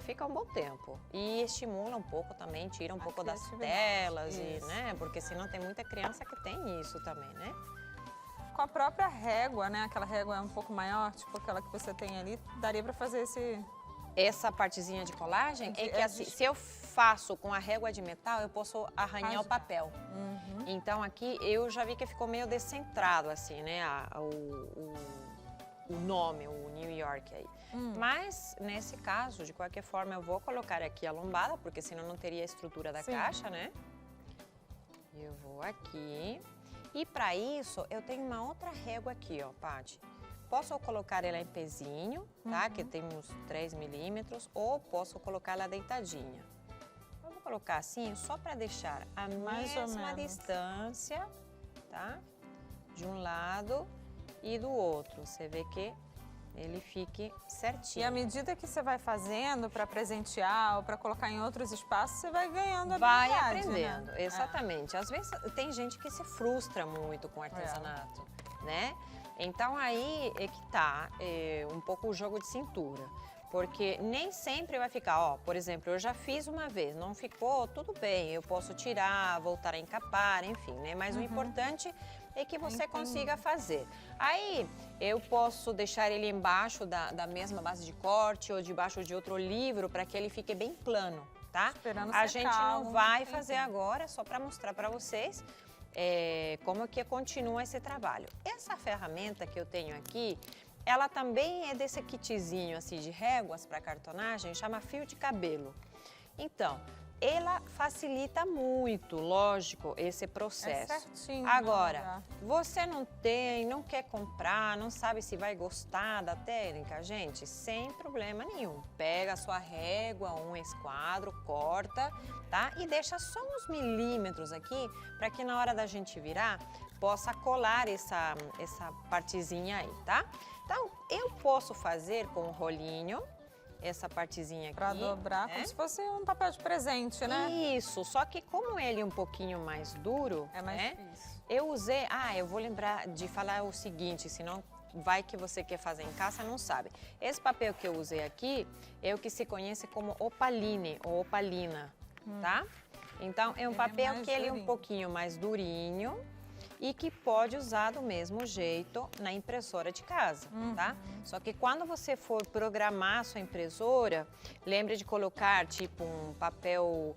fica um bom tempo. E estimula um pouco também, tira um pouco das criatividade, telas, e, isso. né? Porque senão tem muita criança que tem isso também, né? Com a própria régua, né? Aquela régua é um pouco maior, tipo aquela que você tem ali, daria pra fazer essa partezinha de colagem é que assim, se eu faço com a régua de metal, eu posso arranhar o papel. Então aqui eu já vi que ficou meio descentrado assim, né, o nome, o New York aí. Mas nesse caso, de qualquer forma, eu vou colocar aqui a lombada, porque senão não teria a estrutura da caixa, né? Eu vou aqui. E para isso, eu tenho uma outra régua aqui, ó, Paty. Posso colocar ela em pezinho, tá? Que tem uns 3 milímetros, ou posso colocar ela deitadinha. Eu vou colocar assim, só para deixar a mesma distância, tá? De um lado e do outro. Você vê que ele fique certinho. E à medida que você vai fazendo para presentear ou para colocar em outros espaços, você vai ganhando vai habilidade, aprendendo, né? exatamente. Às vezes tem gente que se frustra muito com artesanato, né? Então aí é que tá um pouco o jogo de cintura. Porque nem sempre vai ficar, ó, por exemplo, eu já fiz uma vez, não ficou, tudo bem, eu posso tirar, voltar a encapar, enfim, né? Mas o importante é que você consiga fazer. Aí eu posso deixar ele embaixo da mesma base de corte ou debaixo de outro livro para que ele fique bem plano, tá? Esperando a secar gente não vai tempinho. fazer agora, só para mostrar para vocês como que continua esse trabalho. Essa ferramenta que eu tenho aqui, ela também é desse kitzinho assim de réguas para cartonagem, chama fio de cabelo. Então, ela facilita muito, lógico, esse processo. É certinho. Agora, você não tem, não quer comprar, não sabe se vai gostar da técnica, gente, sem problema nenhum. Pega a sua régua, um esquadro, corta, tá? E deixa só uns milímetros aqui, para que na hora da gente virar, possa colar essa partezinha aí, tá? Então, eu posso fazer com o rolinho, essa partezinha aqui. Para dobrar, como se fosse um papel de presente, né? Isso, só que como ele é um pouquinho mais duro, É mais né? difícil. Eu usei, eu vou lembrar de falar o seguinte, senão vai que você quer fazer em casa, não sabe. Esse papel que eu usei aqui é o que se conhece como opaline ou opalina, tá? Então, é um Ele é papel mais que ele é um durinho. pouquinho mais durinho e que pode usar do mesmo jeito na impressora de casa, tá? Só que quando você for programar a sua impressora, lembre de colocar tipo um papel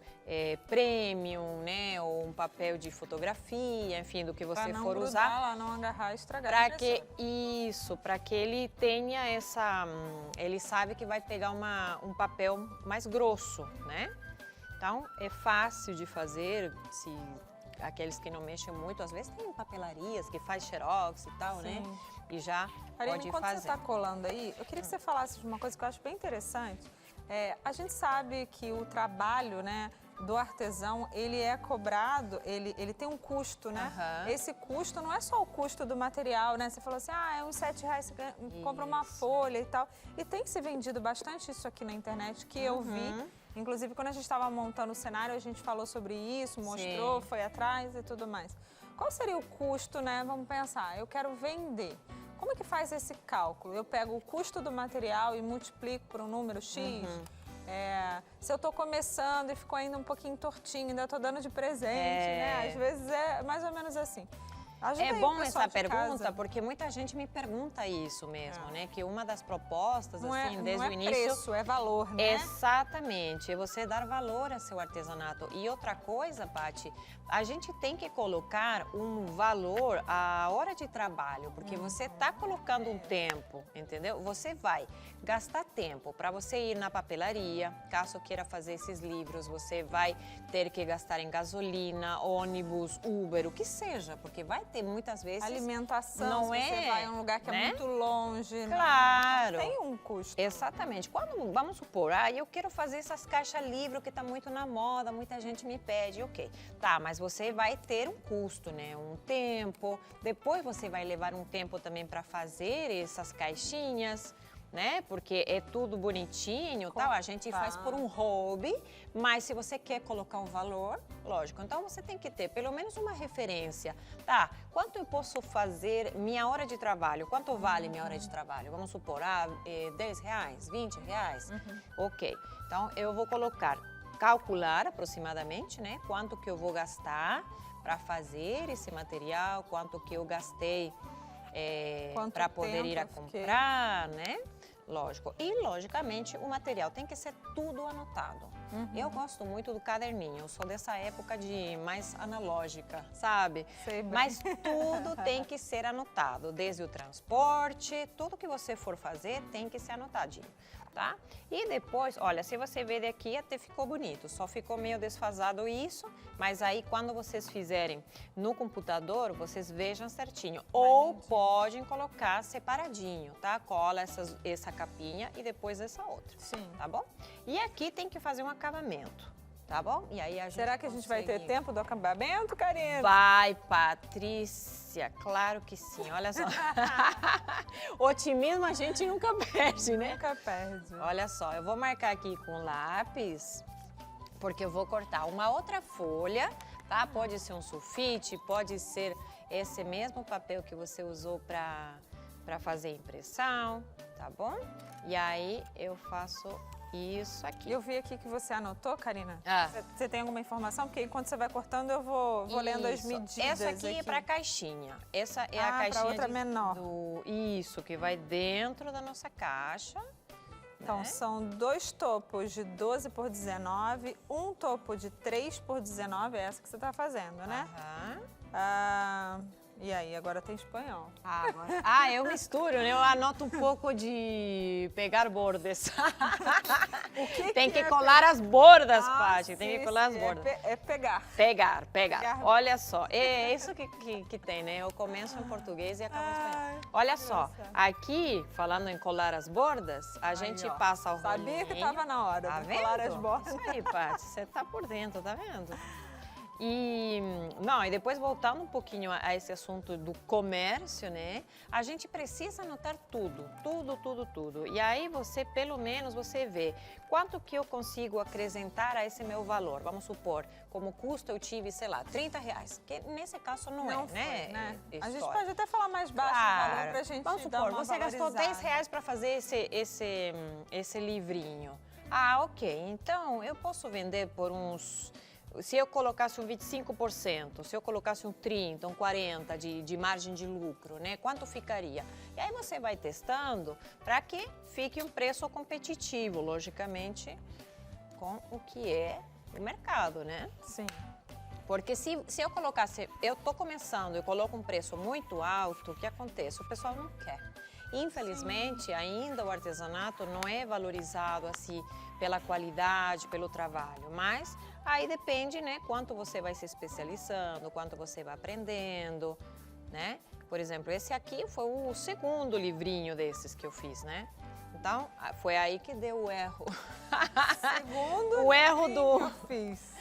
premium, né? Ou um papel de fotografia, enfim, do que você Pra não for grudar usar. lá, não agarrar e estragar a Para que impressora. para que ele tenha essa, ele sabe que vai pegar um papel mais grosso, né? Então é fácil de fazer, se aqueles que não mexem muito, às vezes tem papelarias que faz xerox e tal, né? E já Karine, pode enquanto fazer. você está colando aí, eu queria que você falasse de uma coisa que eu acho bem interessante. A gente sabe que o trabalho, né, do artesão, ele é cobrado, ele tem um custo, né? Aham. Esse custo não é só o custo do material, né? Você falou assim, é uns R$7, você compra uma folha e tal. E tem se vendido bastante isso aqui na internet, que eu vi. Inclusive, quando a gente estava montando o cenário, a gente falou sobre isso, mostrou, foi atrás e tudo mais. Qual seria o custo, né? Vamos pensar, eu quero vender. Como é que faz esse cálculo? Eu pego o custo do material e multiplico por um número X? Se eu estou começando e ficou ainda um pouquinho tortinho, ainda estou dando de presente, né? Às vezes é mais ou menos assim. Ajuda É aí o bom pessoal essa de pergunta, casa. porque muita gente me pergunta isso mesmo, né? Que uma das propostas, Não assim, é, desde não o é início... preço, é valor, né? Exatamente, é você dar valor ao seu artesanato. E outra coisa, Paty, a gente tem que colocar um valor à hora de trabalho, porque você está colocando um tempo, entendeu? Você vai gastar tempo para você ir na papelaria, caso queira fazer esses livros, você vai ter que gastar em gasolina, ônibus, Uber, o que seja, porque vai ter muitas vezes... Alimentação, não se você é, vai em um lugar que né? é muito longe. Claro. Tem um custo. Exatamente. Quando, vamos supor, eu quero fazer essas caixas livro que está muito na moda, muita gente me pede, ok. Tá, mas você vai ter um custo, né? Um tempo. Depois você vai levar um tempo também para fazer essas caixinhas, né? Porque é tudo bonitinho, tal. A gente faz por um hobby, mas se você quer colocar um valor, lógico. Então você tem que ter pelo menos uma referência. Tá, quanto eu posso fazer minha hora de trabalho? Quanto vale minha hora de trabalho? Vamos supor, R$10, R$20? Ok. Então eu vou calcular aproximadamente, né? Quanto que eu vou gastar para fazer esse material, quanto que eu gastei para poder ir a comprar, né? Lógico. E, logicamente, o material tem que ser tudo anotado. Eu gosto muito do caderninho, eu sou dessa época de mais analógica, sabe? Sei bem. Mas tudo tem que ser anotado, desde o transporte, tudo que você for fazer tem que ser anotadinho, tá? E depois, olha, se você ver daqui até ficou bonito, só ficou meio desfasado isso, mas aí quando vocês fizerem no computador, vocês vejam certinho. Ou podem colocar separadinho, tá? Cola essa capinha e depois essa outra. Sim. Tá bom? E aqui tem que fazer um acabamento, tá bom? E aí a gente Será que a gente vai ter consegue- tempo do acabamento, Karina? Vai, Patrícia, claro que sim, olha só. Otimismo a gente nunca perde, né? Nunca perde. Olha só, eu vou marcar aqui com lápis, porque eu vou cortar uma outra folha, tá? Pode ser um sulfite, pode ser esse mesmo papel que você usou para fazer impressão, tá bom? E aí eu faço isso aqui. Eu vi aqui que você anotou, Karina. Ah. Você tem alguma informação? Porque enquanto você vai cortando, eu vou lendo as Isso. medidas. Essa aqui é para caixinha. Essa é a pra caixinha outra menor. Isso, que vai dentro da nossa caixa. Então, né? são 2 topos de 12 por 19, um topo de 3 por 19, é essa que você está fazendo, né? Aham. Ah, e aí, agora tem espanhol. Eu misturo, né? Eu anoto um pouco de pegar bordas. Tem que colar as bordas, Paty. Tem que colar as bordas. É pegar. Pegar. Pegar. Olha só, é isso que tem, né? Eu começo em português e acabo em espanhol. Olha só, aqui, falando em colar as bordas, a gente ó. passa o rolinho. Sabia que estava na hora Tá de vendo? colar as bordas. Isso aí, Paty, você tá por dentro, tá vendo? E depois voltando um pouquinho a esse assunto do comércio, né? A gente precisa anotar tudo. E aí você, pelo menos, você vê quanto que eu consigo acrescentar a esse meu valor. Vamos supor, como custo eu tive, sei lá, R$30, que nesse caso não é, Não foi, né? A gente História. pode até falar mais baixo o valor Claro. pra gente Vamos dar supor, uma você gastou valorizada. R$10 para fazer esse livrinho. Ok, então eu posso vender por uns... Se eu colocasse um 25%, se eu colocasse um 30%, um 40% de margem de lucro, né? Quanto ficaria? E aí você vai testando para que fique um preço competitivo, logicamente, com o que é o mercado, né? Sim. Porque se eu colocasse, eu estou começando, eu coloco um preço muito alto, o que acontece? O pessoal não quer. Infelizmente, ainda o artesanato não é valorizado assim pela qualidade, pelo trabalho, mas aí depende, né, quanto você vai se especializando, quanto você vai aprendendo, né? Por exemplo, esse aqui foi o segundo livrinho desses que eu fiz, né? Então, foi aí que deu o erro. Segundo O erro livrinho que eu fiz.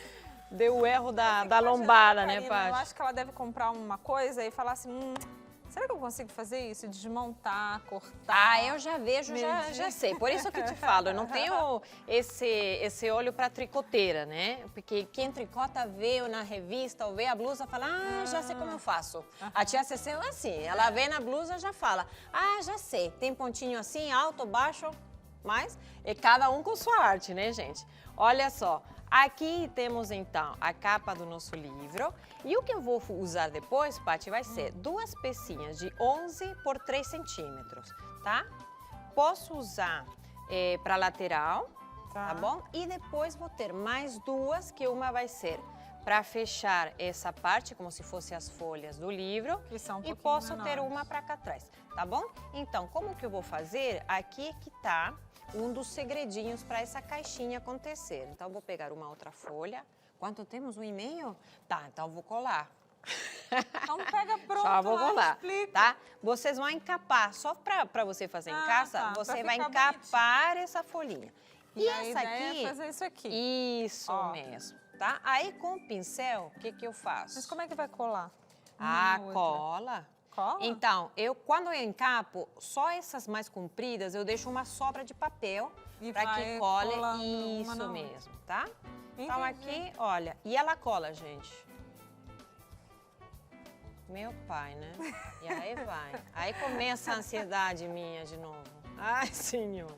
Deu o erro da lombada, né, Karina, Paty? eu acho que ela deve comprar uma coisa e falar assim, será que eu consigo fazer isso? Desmontar, cortar? Eu já vejo, já sei. Por isso que eu te falo, eu não tenho esse olho para tricoteira, né? Porque quem tricota vê na revista ou vê a blusa fala, já sei como eu faço. A tia Cecê é assim, ela vê na blusa já fala, já sei, tem pontinho assim, alto, baixo, mas é cada um com sua arte, né, gente? Olha só. Aqui temos, então, a capa do nosso livro. E o que eu vou usar depois, Paty, vai ser 2 pecinhas de 11 por 3 centímetros, tá? Posso usar para lateral, tá bom? E depois vou ter mais 2, que uma vai ser para fechar essa parte, como se fossem as folhas do livro. Que são um e pouquinho posso ter menores. uma para cá atrás, tá bom? Então, como que eu vou fazer? Aqui que tá um dos segredinhos para essa caixinha acontecer. Então, eu vou pegar uma outra folha. Quanto temos? 1,5? Tá, então eu vou colar. Então pega pronto, Só vou lá, colar, explica. tá? Vocês vão encapar, só para você fazer em casa, tá, você pra vai ficar encapar essa folhinha. E a essa ideia aqui... é fazer isso aqui. Isso Ó. mesmo, tá? Aí com o pincel, o que que eu faço? Mas como é que vai colar? Ah, Uma na outra. cola. Cola? Então, quando eu encapo, só essas mais compridas, eu deixo uma sobra de papel E para vai que cole colando uma na isso outra. mesmo, tá? Então Entendi. aqui, olha, e ela cola, gente. Meu pai, né? E aí vai. Aí começa a ansiedade minha de novo. Ai, senhor.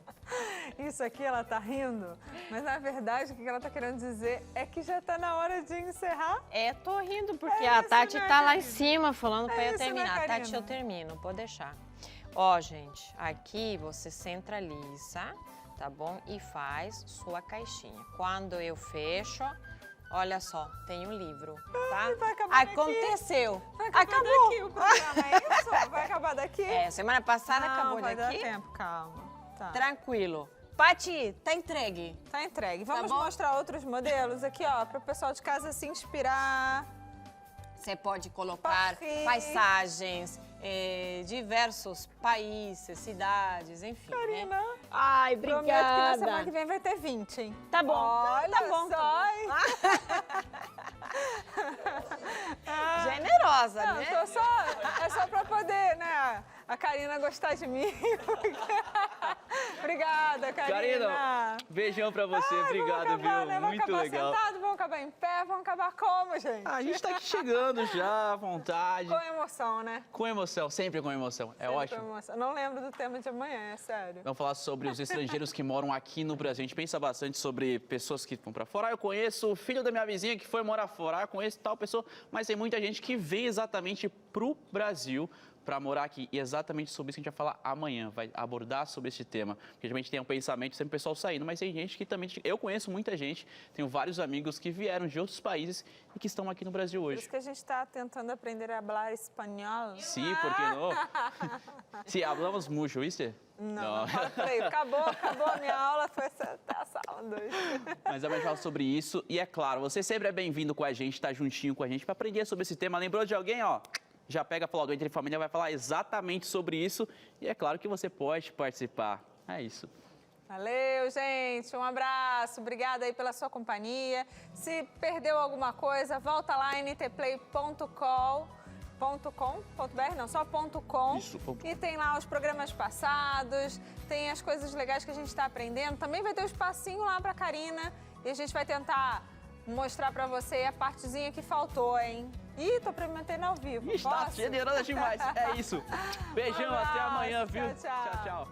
Isso aqui ela tá rindo, mas na verdade o que ela tá querendo dizer é que já tá na hora de encerrar. Tô rindo porque É a isso, Tati né, tá lá em Karina? cima falando pra eu isso, né, terminar. Tati, Karina? eu termino, pode deixar. Ó, gente, aqui você centraliza, tá bom? E faz sua caixinha. Quando eu fecho, olha só, tem um livro, tá? vai acabar Aconteceu. Vai acabar Acabou. daqui o programa, é isso? Vai acabar daqui? É, semana passada Não, acabou vai daqui. dar tempo, calma. Tá. Tranquilo. Pati, tá entregue. Tá entregue. Vamos bom? mostrar outros modelos aqui, ó, para o pessoal de casa se inspirar. Você pode colocar Paris. paisagens, diversos países, cidades, enfim. Karina, Né? Ai, prometo que na semana que vem vai ter 20, hein? Tá bom. Olha Tá bom, só, tá hein? Generosa, Não, né? é só pra poder, né, a Karina gostar de mim. Obrigada, Karina. Karina, beijão pra você, obrigado, vamos acabar, viu? né? Vamos Muito acabar legal. sentado, vamos acabar em pé, vamos acabar como, gente? A gente tá aqui chegando já, à vontade. Com emoção, né? Com emoção, sempre com emoção. É Sempre ótimo. com emoção. Não lembro do tema de amanhã, é sério. Vamos falar sobre os estrangeiros que moram aqui no Brasil. A gente pensa bastante sobre pessoas que vão para fora. Eu conheço o filho da minha vizinha que foi morar fora, eu conheço tal pessoa, mas tem muita gente que vem exatamente pro Brasil para morar aqui. E é exatamente sobre isso que a gente vai falar amanhã, vai abordar sobre esse tema. Porque a gente tem um pensamento, sempre o pessoal saindo, mas tem gente que também... Eu conheço muita gente, tenho vários amigos que vieram de outros países e que estão aqui no Brasil Por hoje. isso que a gente está tentando aprender a falar espanhol. Sim, por que não? Se hablamos mucho, ¿viste? Não, fala pra ele. Acabou a minha aula, foi até a sala 2. Mas a gente fala sobre isso e é claro, você sempre é bem-vindo com a gente, tá juntinho com a gente para aprender sobre esse tema. Lembrou de alguém, ó? Já pega falar do Entre Família, vai falar exatamente sobre isso e é claro que você pode participar. É isso. Valeu, gente. Um abraço. Obrigada aí pela sua companhia. Se perdeu alguma coisa, volta lá em ntplay.com.br, não, só .com. Isso. E tem lá os programas passados, tem as coisas legais que a gente está aprendendo. Também vai ter um espacinho lá para Karina e a gente vai tentar mostrar para você a partezinha que faltou, hein? Ih, tô prometendo ao vivo. Está Posso? generosa demais. É isso. Beijão, até amanhã, viu? Tchau, tchau. Tchau, tchau.